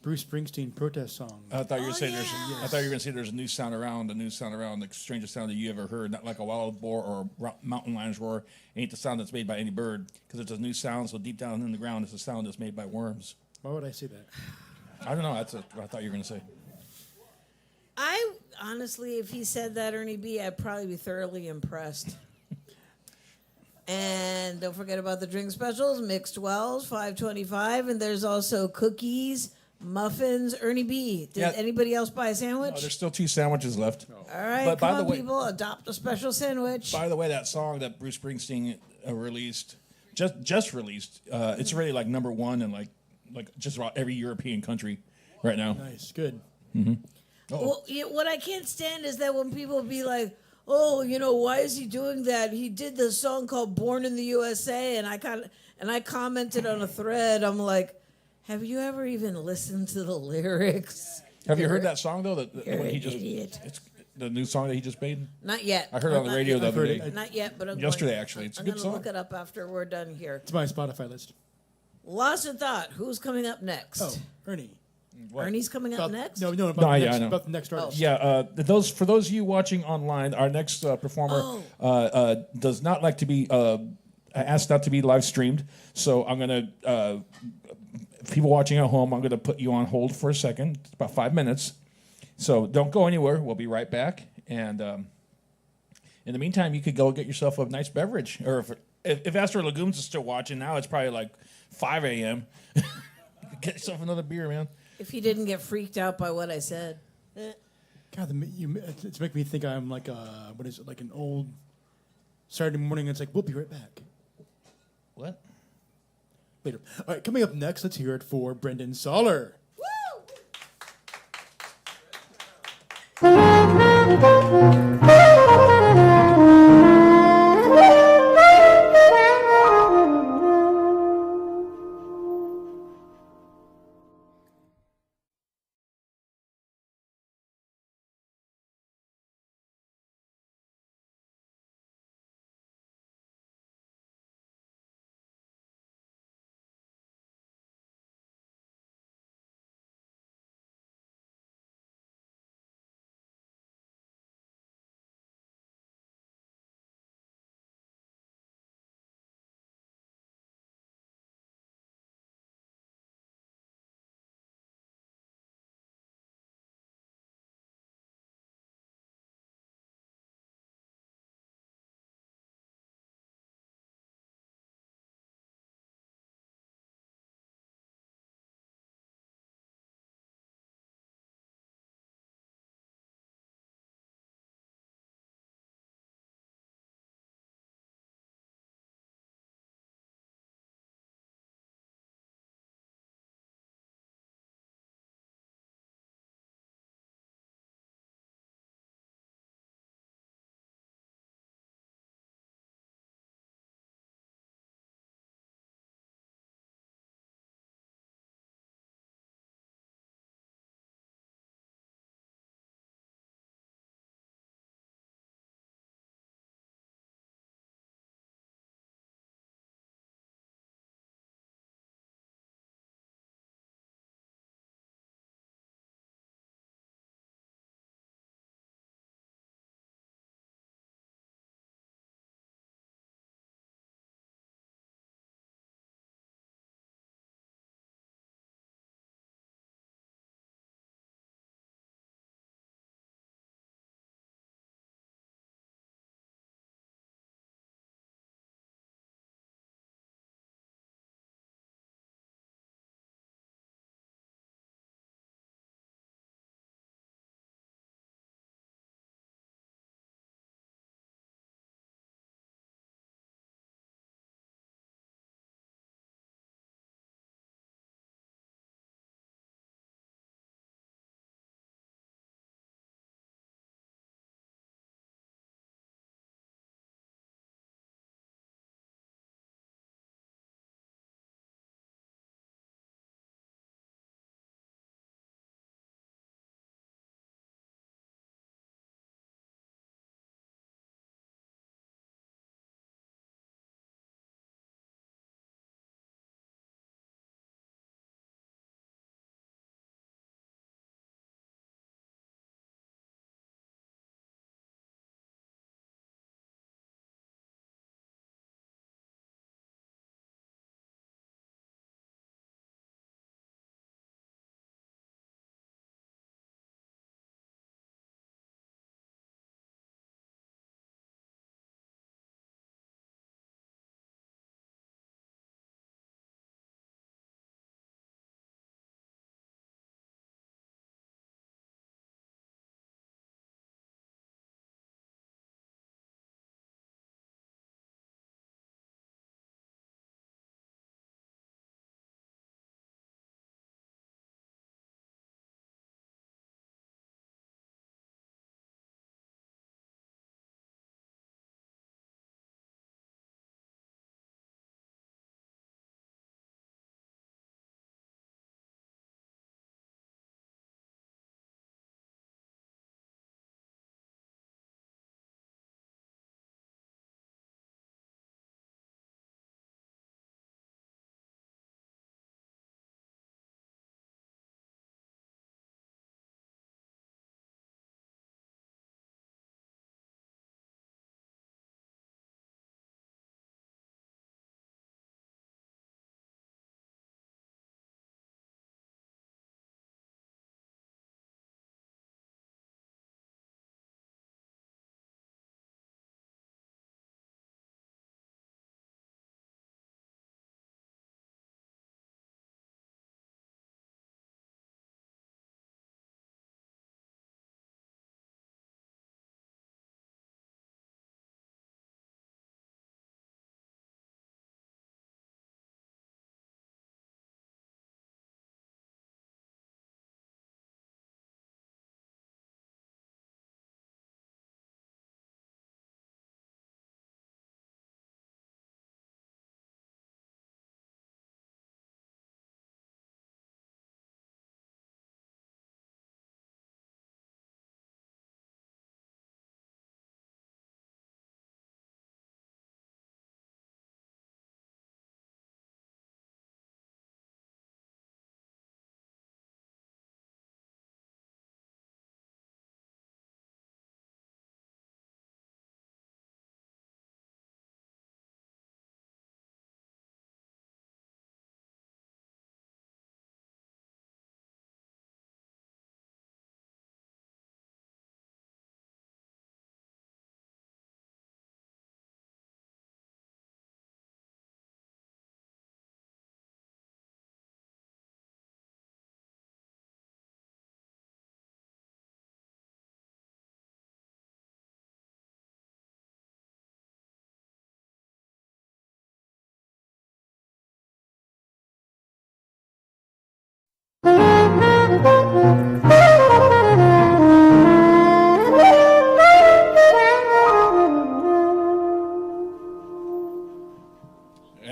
Bruce Springsteen protest song. I thought you were saying I thought you were going to say there's a new sound around, the strangest sound that you ever heard, not like a wild boar or a mountain lion's roar. Ain't the sound that's made by any bird, because it's a new sound. So deep down in the ground, it's a sound that's made by worms. Why would I say that? I don't know. That's what I thought you were going to say. I honestly, if he said that, Ernie B, I'd probably be thoroughly impressed. And don't forget about the drink specials, mixed wells, $5.25, and there's also cookies, muffins. Ernie B, did anybody else buy a sandwich? Oh, there's still 2 sandwiches left. All right, but come on, people, adopt a special sandwich. By the way, that song that Bruce Springsteen released, just released, it's already like #1 in like just about every European country right now. Nice, good. Mm-hmm. Well, what I can't stand is that when people be like, "Oh, why is he doing that? He did this song called "Born in the USA," and I commented on a thread. I'm like, have you ever even listened to the lyrics? Have you heard that song though? You're When an he just, idiot. It's the new song that he just made. Not yet. I heard it on the radio the other day. Not yet, but yesterday actually. It's a I'm good gonna song. look it up after we're done here. It's my Spotify list. Lost in thought. Who's coming up next? Oh, Ernie. What? Ernie's coming up next? No, about, No, the yeah, next, I know. about the next artist. Yeah, for those of you watching online, our next performer does not like to be asked not to be live streamed. So I'm gonna people watching at home, I'm gonna put you on hold for a second, about 5 minutes. So don't go anywhere. We'll be right back. And in the meantime, you could go get yourself a nice beverage. Or if Astro Legumes is still watching now, it's probably like 5 a.m. Get yourself another beer, man. If he didn't get freaked out by what I said. God, it's making me think I'm like what is it, like an old Saturday morning. It's like, we'll be right back. later. All right, coming up next, let's hear it for Brendan Soller. And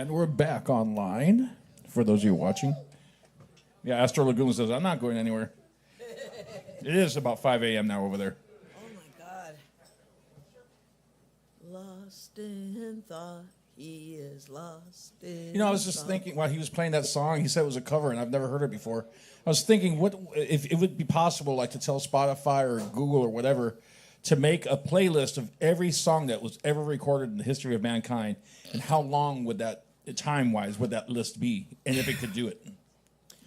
we're back online for those of you watching. Yeah, Astro Lagoon says, I'm not going anywhere. It is about 5 a.m. now over there. Lost in thought, he is lost in You know, I was just thinking while he was playing that song, he said it was a cover, and I've never heard it before. I was thinking, what if it would be possible, like to tell Spotify or Google or whatever, to make a playlist of every song that was ever recorded in the history of mankind, and how long would that, time-wise, would that list be, and if it could do it?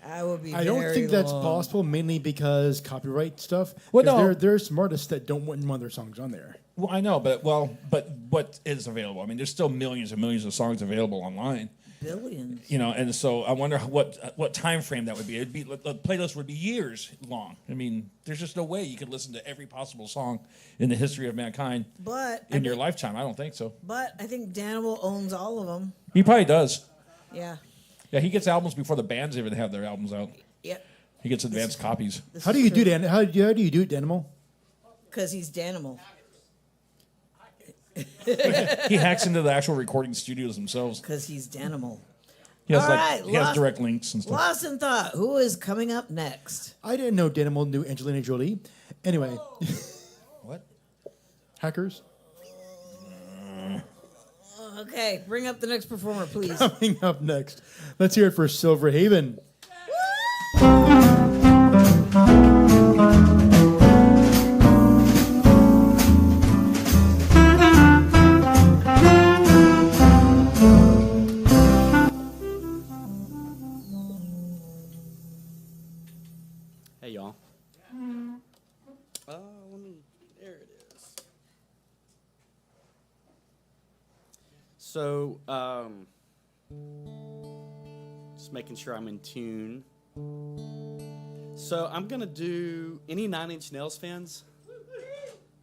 I would be. I don't very think that's long. possible, mainly because copyright stuff. Well, 'Cause no. there's some artists that don't want their songs on there. Well, I know, but what is available? I mean, there's still millions and millions of songs available online. Billions. You know, and so I wonder what time frame that would be. It'd be the playlist would be years long. I mean, there's just no way you could listen to every possible song in the history of mankind But in your lifetime. I don't think so. But I think Danimal owns all of them. He probably does. Yeah. Yeah, he gets albums before the bands even have their albums out. Yep. He gets advanced copies. How do you do that? How do you do it, Danimal? Because he's Danimal. He hacks into the actual recording studios themselves. Because he's Danimal. He has All right, he has Lost- direct links and stuff. Lost in thought. Who is coming up next? I didn't know Danimal knew Angelina Jolie. Anyway. What? Hackers? Okay, bring up the next performer, please. Coming up next. Let's hear it for Silver Haven. Hey, y'all. There it is. So, just making sure I'm in tune. So, I'm going to do any Nine Inch Nails fans?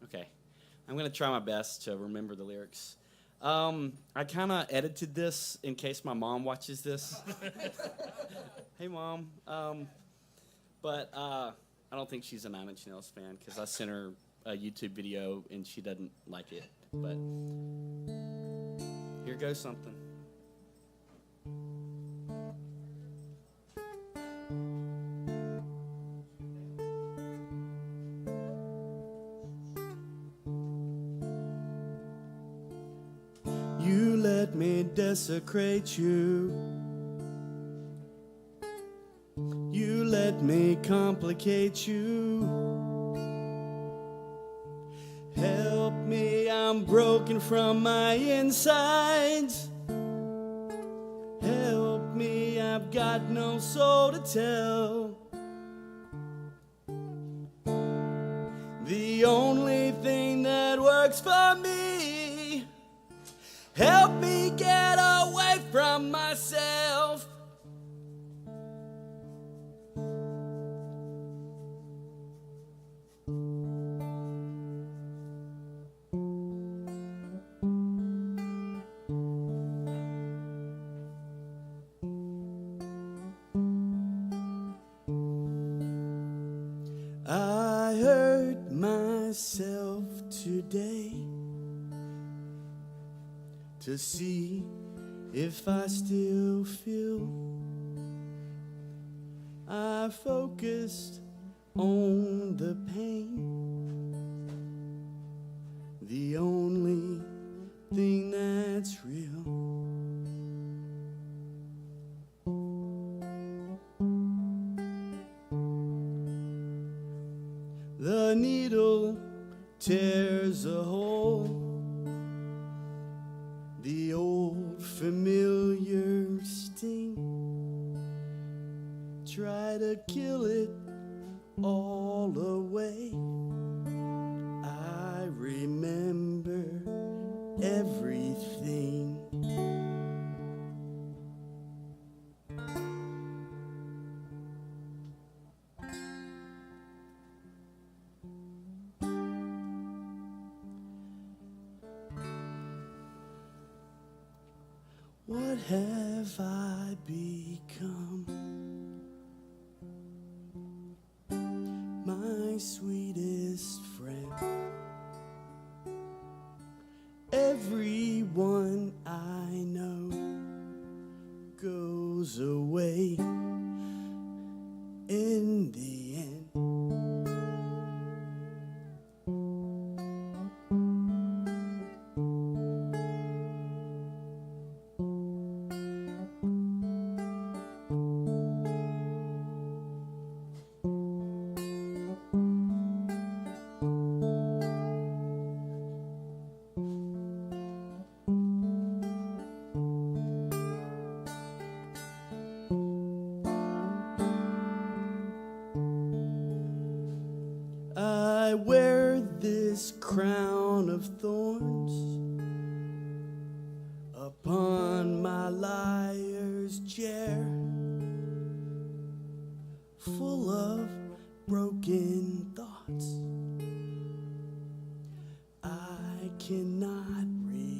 Okay. I'm going to try my best to remember the lyrics. I kind of edited this in case my mom watches this. Hey, Mom. But I don't think she's a Nine Inch Nails fan because I sent her a YouTube video and she doesn't like it. But here goes something. You let me desecrate you. You let me complicate you. Help me, I'm broken from my insides. Help me, I've got no soul to tell. The only thing that works for me. Help me get away from myself. I hurt myself today to see if I still feel. I focused on the pain, the only thing that's real. The needle tears a hole. The old familiar sting. Try to kill it all away. I remember everything. What have I become? goes away in the end. I wear this crown of thorns upon my liar's chair, full of broken thoughts I cannot repair.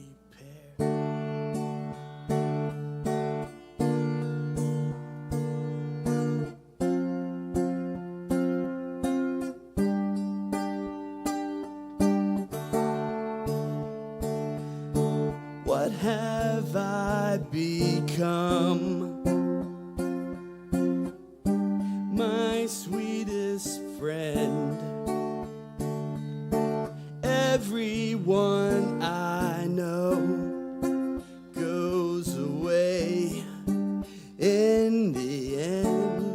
What have I become? My sweetest friend. Everyone I know goes away in the end.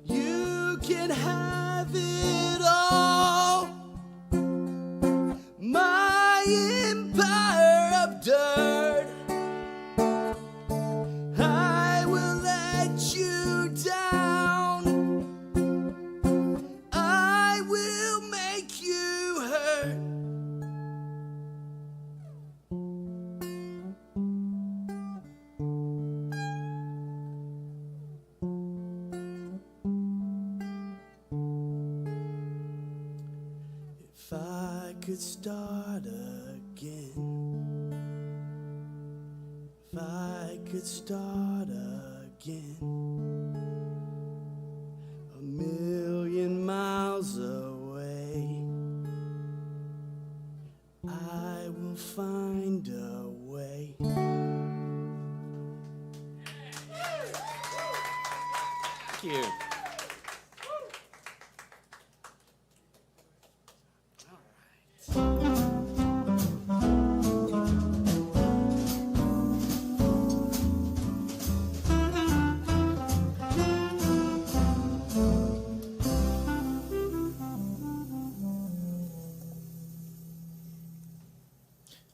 You can have it all. My empire of dirt, I will let you down. I will make you hurt. If I could start again, if I could start again, 1,000,000 miles away, I will find a way. Thank you.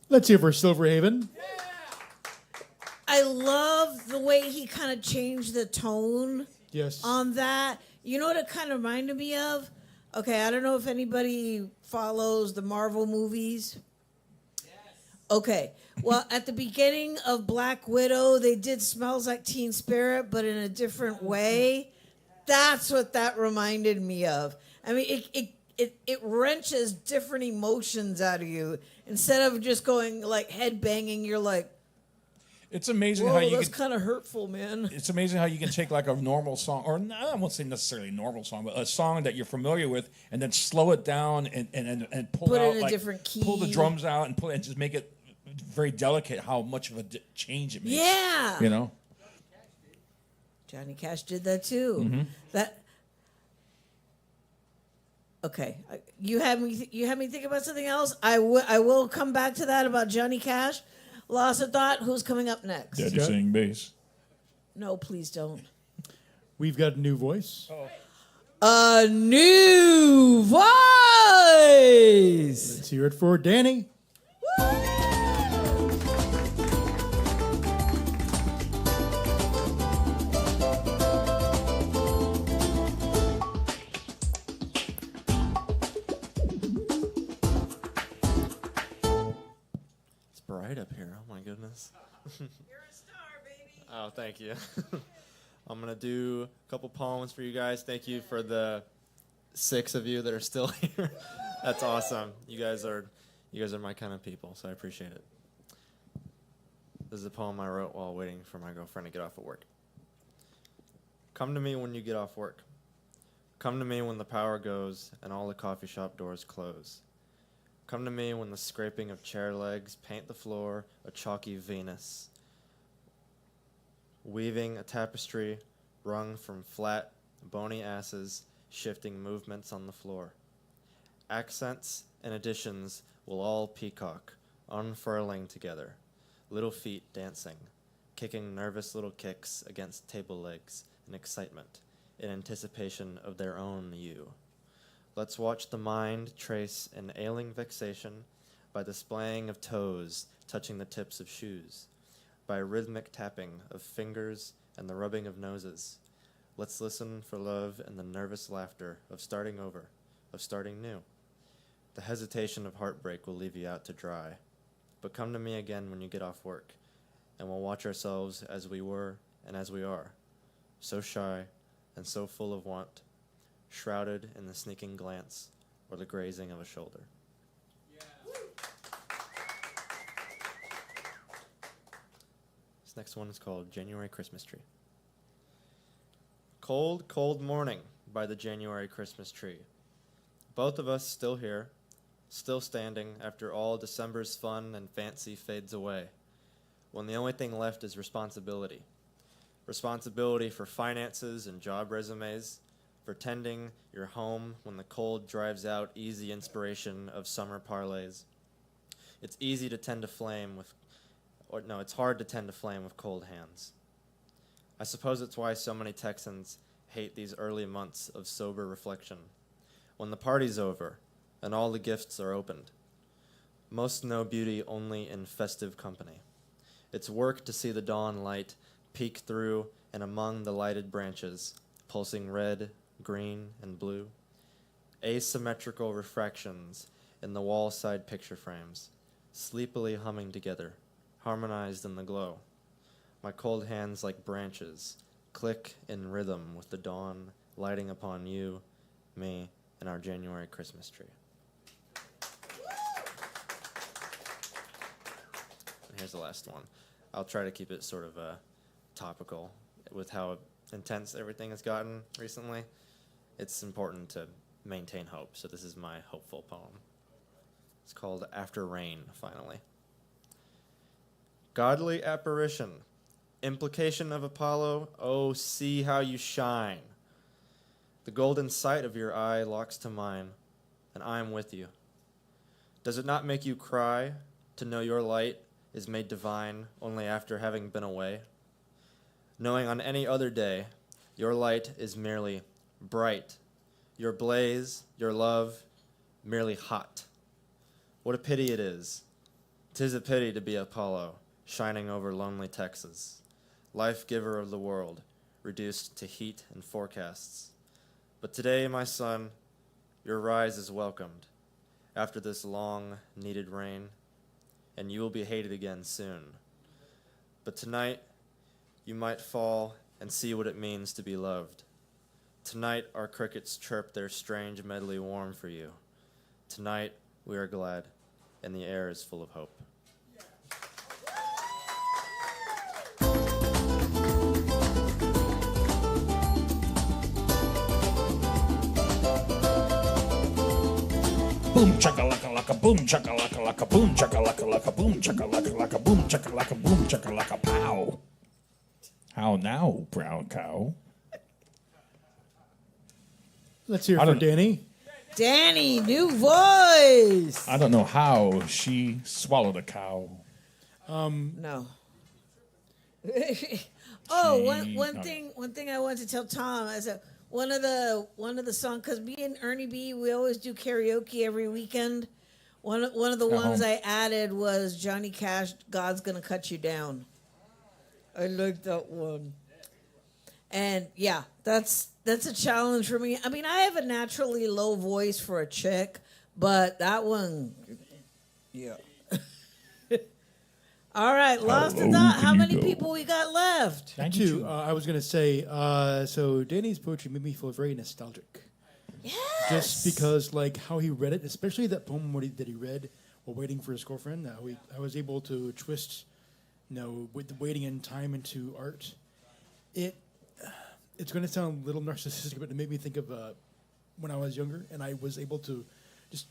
Let's hear for Silverhaven. I love the way he kind of changed the tone Yes. on that. You know what it kind of reminded me of? Okay, I don't know if anybody follows the Marvel movies. Okay, well, at the beginning of Black Widow, they did Smells Like Teen Spirit, but in a different way. That's what that reminded me of. I mean, it wrenches different emotions out of you. Instead of just going like head banging, you're like, It's amazing whoa, how you that's can. kind of hurtful, man. It's amazing how you can take like a normal song, or I won't say necessarily a normal song, but a song that you're familiar with, and then slow it down and pull Put it out in a like, different pull the key. drums out and just make it very delicate. How much of a change it makes. Yeah. You know. Johnny Cash did that too. Mhm. That. Okay, you had me think about something else. I will come back to that about Johnny Cash. Lost of thought. Who's coming up next? Daddy singing bass. No, please don't. We've got a new voice. A new voice. Let's hear it for Danny. It's bright up here. Oh my goodness. You're a star, baby. Oh, thank you. I'm gonna do a couple poems for you guys. Thank you for the 6 of you that are still here. That's awesome. You guys are my kind of people, so I appreciate it. This is a poem I wrote while waiting for my girlfriend to get off of work. Come to me when you get off work. Come to me when the power goes and all the coffee shop doors close. Come to me when the scraping of chair legs paint the floor a chalky Venus. weaving a tapestry wrung from flat, bony asses, shifting movements on the floor. Accents and additions will all peacock, unfurling together, little feet dancing, kicking nervous little kicks against table legs in excitement, in anticipation of their own you. Let's watch the mind trace an ailing vexation by the splaying of toes touching the tips of shoes, by rhythmic tapping of fingers and the rubbing of noses. Let's listen for love and the nervous laughter of starting over, of starting new. The hesitation of heartbreak will leave you out to dry. But come to me again when you get off work, and we'll watch ourselves as we were and as we are, so shy and so full of want, shrouded in the sneaking glance or the grazing of a shoulder. This next one is called January Christmas Tree. Cold, cold morning by the January Christmas tree. Both of us still here, still standing after all December's fun and fancy fades away, when the only thing left is responsibility. Responsibility for finances and job resumes, for tending your home when the cold drives out easy inspiration of summer parlays. It's easy to tend to flame with, or no, it's hard to tend to flame with cold hands. I suppose it's why so many Texans hate these early months of sober reflection, when the party's over and all the gifts are opened. Most know beauty only in festive company. It's work to see the dawn light peek through and among the lighted branches, pulsing red, green, and blue. Asymmetrical refractions in the wall-side picture frames, sleepily humming together, harmonized in the glow. My cold hands like branches, click in rhythm with the dawn lighting upon you, me, and our January Christmas tree. And here's the last one. I'll try to keep it sort of topical with how intense everything has gotten recently. It's important to maintain hope, so this is my hopeful poem. It's called After Rain, finally. Godly apparition, implication of Apollo, oh, see how you shine. The golden sight of your eye locks to mine, and I am with you. Does it not make you cry to know your light is made divine only after having been away? Knowing on any other day, your light is merely bright, your blaze, your love, merely hot. What a pity it is. 'Tis a pity to be Apollo, shining over lonely Texas, life-giver of the world, reduced to heat and forecasts. But today, my son, your rise is welcomed after this long, needed rain, and you will be hated again soon. But tonight, you might fall and see what it means to be loved. Tonight, our crickets chirp their strange medley warm for you. Tonight, we are glad, and the air is full of hope. Boom chakalaka laka boom chakalaka laka boom chakalaka laka boom chakalaka laka boom chakalaka boom chakalaka pow. How now, brown cow? Let's hear I for don't- Danny. Danny, new voice. I don't know how she swallowed a cow. No. Oh, She- one thing I wanted to tell Tom as a one of the songs, because me and Ernie B, we always do karaoke every weekend. One of the At ones home. I added was Johnny Cash, "God's Gonna Cut You Down." I like that one. And yeah, that's a challenge for me. I mean, I have a naturally low voice for a chick, but that one, yeah. All right, lost the dot. How many people we got left? Two. I was gonna say. So Danny's poetry made me feel very nostalgic. Yes. Just because, like, how he read it, especially that poem that he read while waiting for his girlfriend. I was able to twist, with the waiting in time into art. It's going to sound a little narcissistic, but it made me think of when I was younger, and I was able to just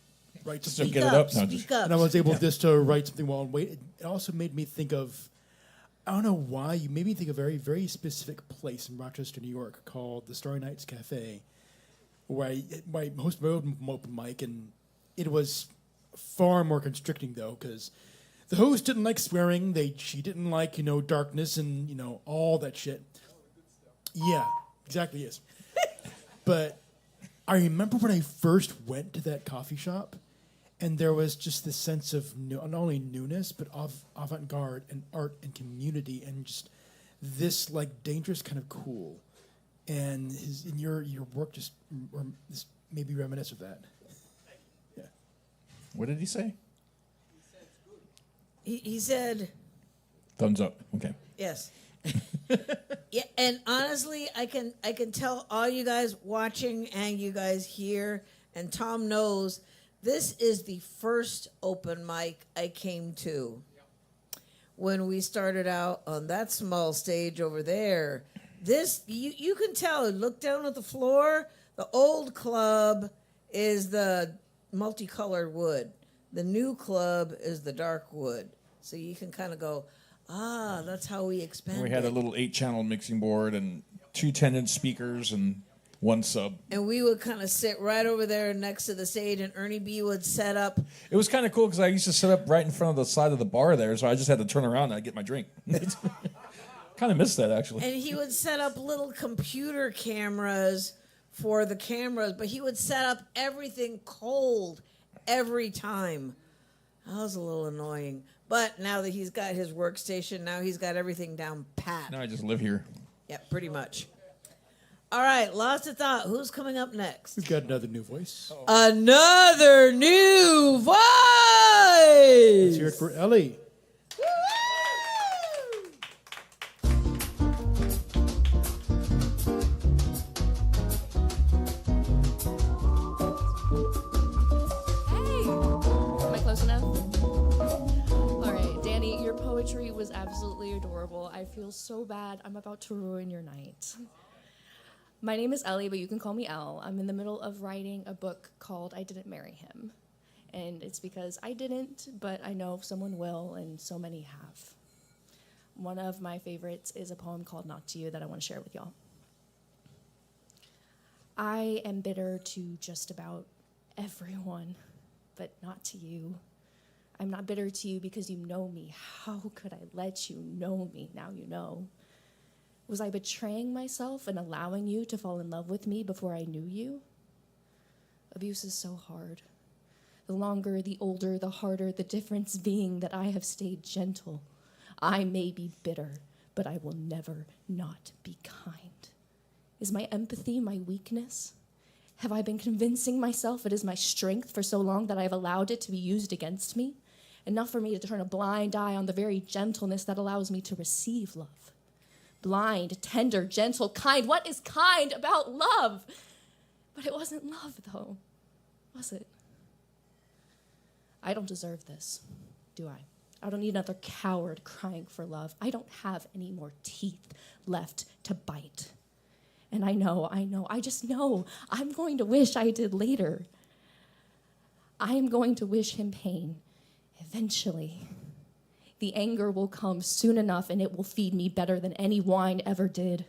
write Just something. get it up. No, Speak up. And I was able just to write something while waiting. It also made me think of I don't know why you made me think of a very, very specific place in Rochester, New York called the Starry Nights Cafe, where I hosted my own open mic, and it was far more constricting though, because the host didn't like swearing. She didn't like darkness and all that shit. Yeah, exactly. Yes, but I remember when I first went to that coffee shop, and there was just this sense of not only newness, but of avant-garde and art and community, and just this like dangerous kind of cool. And your work just maybe reminisce of that. Yeah. What did he say? He said, Thumbs up. Okay. yes. Yeah, and honestly, I can tell all you guys watching and you guys here, and Tom knows, this is the first open mic I came to. When we started out on that small stage over there, this you can tell. Look down at the floor. The old club is the multicolored wood. The new club is the dark wood. So you can kind of go, that's how we expanded. We had a little 8-channel mixing board and 2 10-inch speakers and 1 sub. And we would kind of sit right over there next to the stage, and Ernie B would set up. It was kind of cool because I used to sit up right in front of the side of the bar there, so I just had to turn around and I'd get my drink. Kind of missed that, actually. And he would set up little computer cameras for the cameras, but he would set up everything cold every time. That was a little annoying. But now that he's got his workstation, now he's got everything down pat. Now I just live here. Yeah, pretty much. All right, lost of thought. Who's coming up next? We've got another new voice. Another new voice! Let's hear it for Ellie. Am I close enough? All right, Danny, your poetry was absolutely adorable. I feel so bad. I'm about to ruin your night. My name is Ellie, but you can call me Elle. I'm in the middle of writing a book called I Didn't Marry Him. And it's because I didn't, but I know someone will, and so many have. One of my favorites is a poem called Not to You that I want to share with y'all. I am bitter to just about everyone, but not to you. I'm not bitter to you because you know me. How could I let you know me? Now you know. Was I betraying myself and allowing you to fall in love with me before I knew you? Abuse is so hard. The longer, the older, the harder, the difference being that I have stayed gentle. I may be bitter, but I will never not be kind. Is my empathy my weakness? Have I been convincing myself it is my strength for so long that I have allowed it to be used against me? Enough for me to turn a blind eye on the very gentleness that allows me to receive love. Blind, tender, gentle, kind. What is kind about love? But it wasn't love, though, was it? I don't deserve this, do I? I don't need another coward crying for love. I don't have any more teeth left to bite. And I know, I just know I'm going to wish I did later. I am going to wish him pain, eventually. The anger will come soon enough, and it will feed me better than any wine ever did.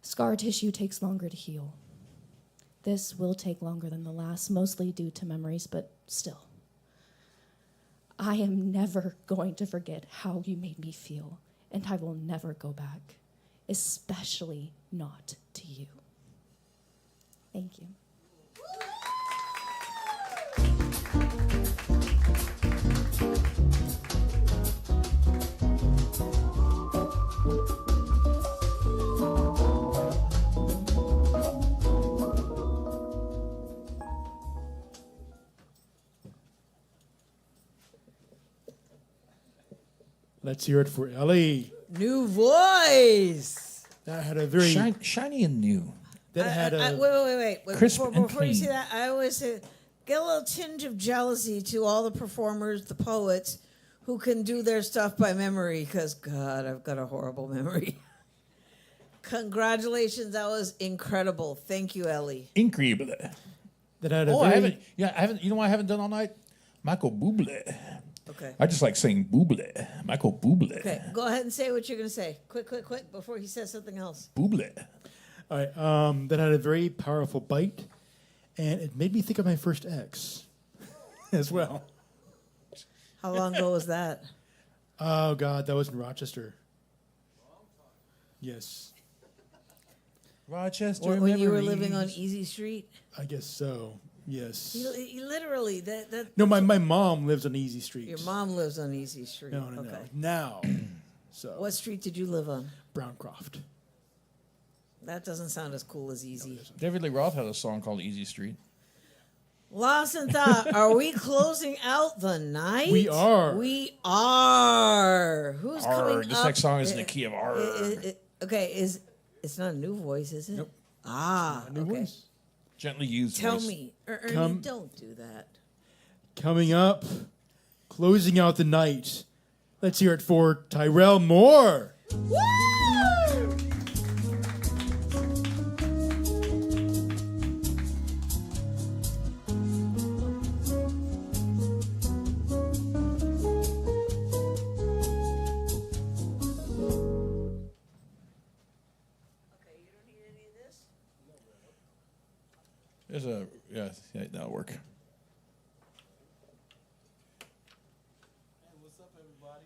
Scar tissue takes longer to heal. This will take longer than the last, mostly due to memories, but still. I am never going to forget how you made me feel, and I will never go back, especially not to you. Thank you. Let's hear it for Ellie. New voice. That had a very shiny and new. That had a Wait. Crisp Before and you clean. see that, I always say, get a little tinge of jealousy to all the performers, the poets, who can do their stuff by memory, because, God, I've got a horrible memory. Congratulations, that was incredible. Thank you, Ellie. Incredible. That had a Oh, very I haven't. You know what I haven't done all night? Michael Bublé. Okay. I just like saying Bublé, Michael Bublé. Okay, go ahead and say what you're going to say. Quick, before he says something else. Bublé. All right, that had a very powerful bite, and it made me think of my first ex as well. How long ago was that? Oh, God, that was in Rochester. Yes. Rochester. When you were living on Easy Street? I guess so, yes. You literally, that. No, my mom lives on Easy Street. Your mom lives on Easy Street. No. Okay. Now, so. What street did you live on? Browncroft. That doesn't sound as cool as Easy. David Lee Roth had a song called Easy Street. Lost in Thought, are we closing out the night? We are. We are. Who's R. coming This up? next song is in the key of R. Okay, it's not a new voice, is it? Nope. New okay. voice. Gently used Tell voice. me, Ernie, Come- don't do that. Coming up, closing out the night. Let's hear it for Tyrell Moore. Woo! There's a yeah, that'll work. What's up, everybody?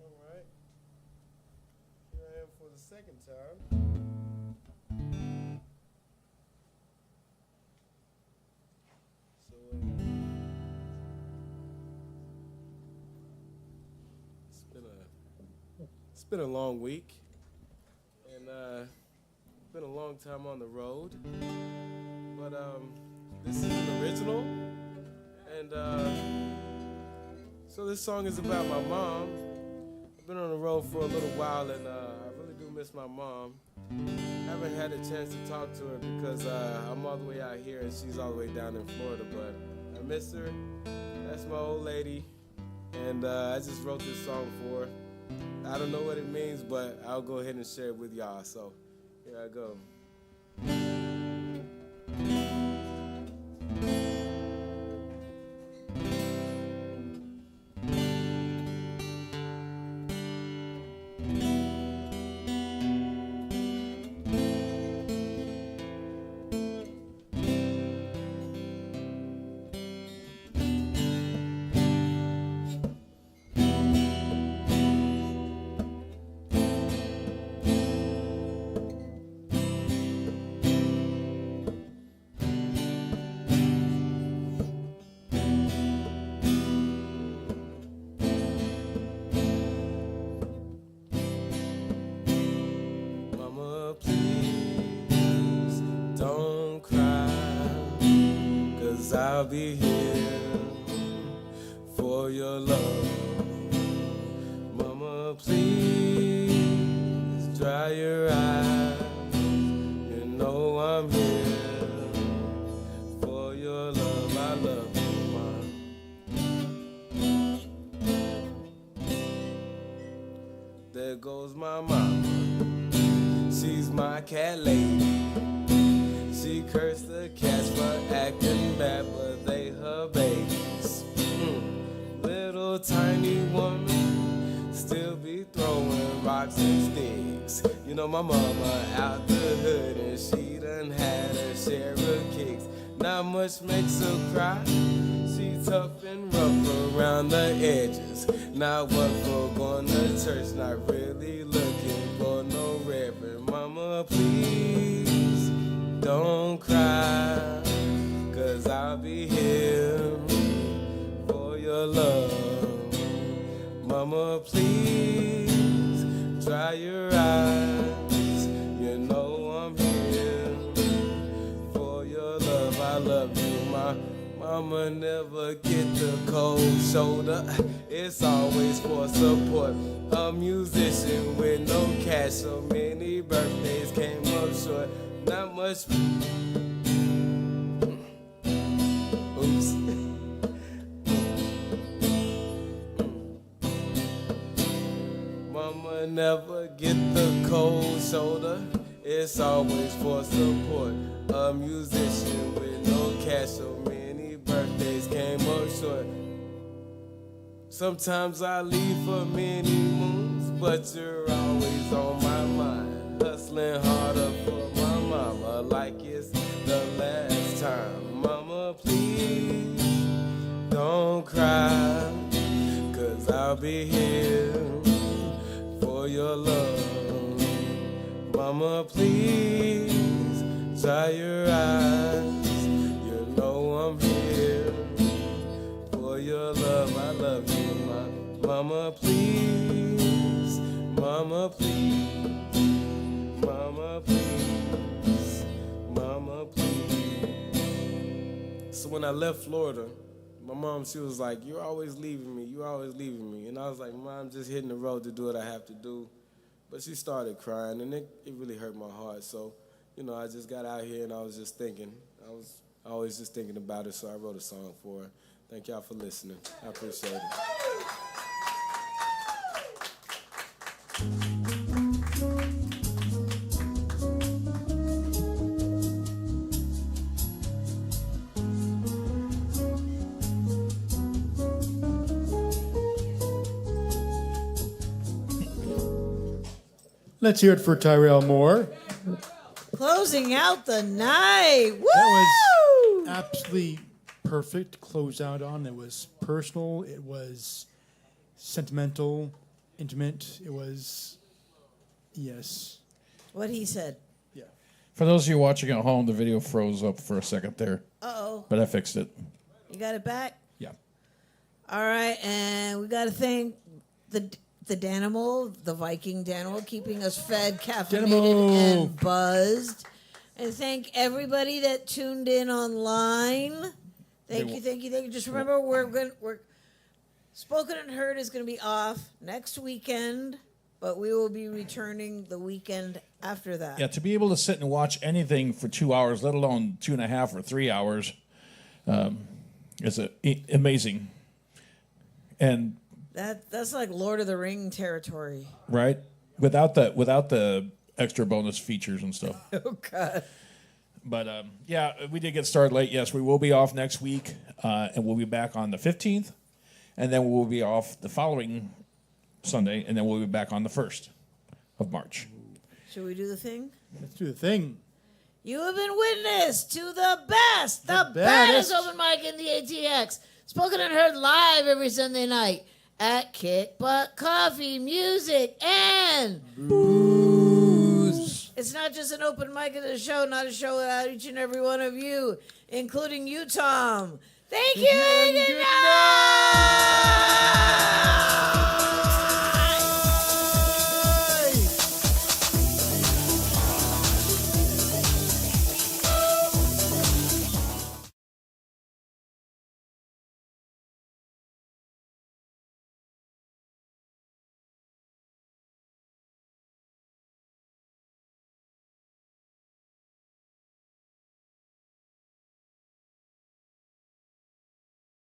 All right. Here I am for the second time. So, it's been a long week, and been a long time on the road. But this is an original, and so this song is about my mom. I've been on the road for a little while, and I really do miss my mom. Haven't had a chance to talk to her because I'm all the way out here and she's all the way down in Florida, but I miss her. That's my old lady, and I just wrote this song for her. I don't know what it means, but I'll go ahead and share it with y'all. So here I go. Mama, please don't cry, 'cause I'll be here for your love. Mama, please dry your eyes. You know I'm here for your love. I love you, Mom. There goes my mama. She's my cat lady. She cursed the cats for acting bad, but they her babies. Little tiny woman still be throwing rocks and sticks. You know my mama out the hood and she done had her share of kicks. Not much makes her cry. She tough and rough around the edges. Not what for going to church, not really looking for no reverend. Mama, please don't cry, 'cause I'll be here for your love. Mama, please dry your eyes. You know I'm here for your love. I love you, my mama. Never get the cold shoulder. It's always for support. A musician with no cash, so many birthdays came up short. Not much. Oops. Mama never get the cold shoulder. It's always for support. A musician with no cash, so many birthdays came up short. Sometimes I leave for many moons, but you're always on my mind. Hustling harder for my mama like it's the last time. Mama, please don't cry, 'cause I'll be here for your love. Mama, please dry your eyes. You know I'm here for your love. I love you, mama, please. Mama, please. Mama, please. Mama, please. So when I left Florida, my mom, she was like, you're always leaving me. You're always leaving me. And I was like, Mom, I'm just hitting the road to do what I have to do. But she started crying, and it really hurt my heart. So, you know, I just got out here, and I was just thinking. I was always just thinking about it, so I wrote a song for her. Thank y'all for listening. I appreciate it. Let's hear it for Tyrell Moore. Closing out the night. Woo! That was absolutely perfect to close out on. It was personal. It was sentimental, intimate. It was, yes. What he said. For those of you watching at home, the video froze up for a second there. Uh-oh. But I fixed it. You got it back? Yeah. All right, and we got to thank the Danimal, the Viking Danimal, keeping us fed, caffeinated, Danimal. and buzzed. And thank everybody that tuned in online. Thank you. Just remember, we're Spoken and Heard is going to be off next weekend, but we will be returning the weekend after that. Yeah, to be able to sit and watch anything for 2 hours, let alone 2.5 or 3 hours, is amazing. And That's like Lord of the Ring territory. right, without the extra bonus features and stuff. Oh God. But yeah, we did get started late. Yes, we will be off next week, and we'll be back on the 15th, and then we'll be off the following Sunday, and then we'll be back on the 1st of March. Should we do the thing? Let's do the thing. You have been witness to the best, the baddest. baddest open mic in the ATX. Spoken and Heard live every Sunday night at Kick Butt Coffee, Music, and Booze. It's not just an open mic, it's a show, not a show without each and every one of you, including you, Tom. Thank you, and good night.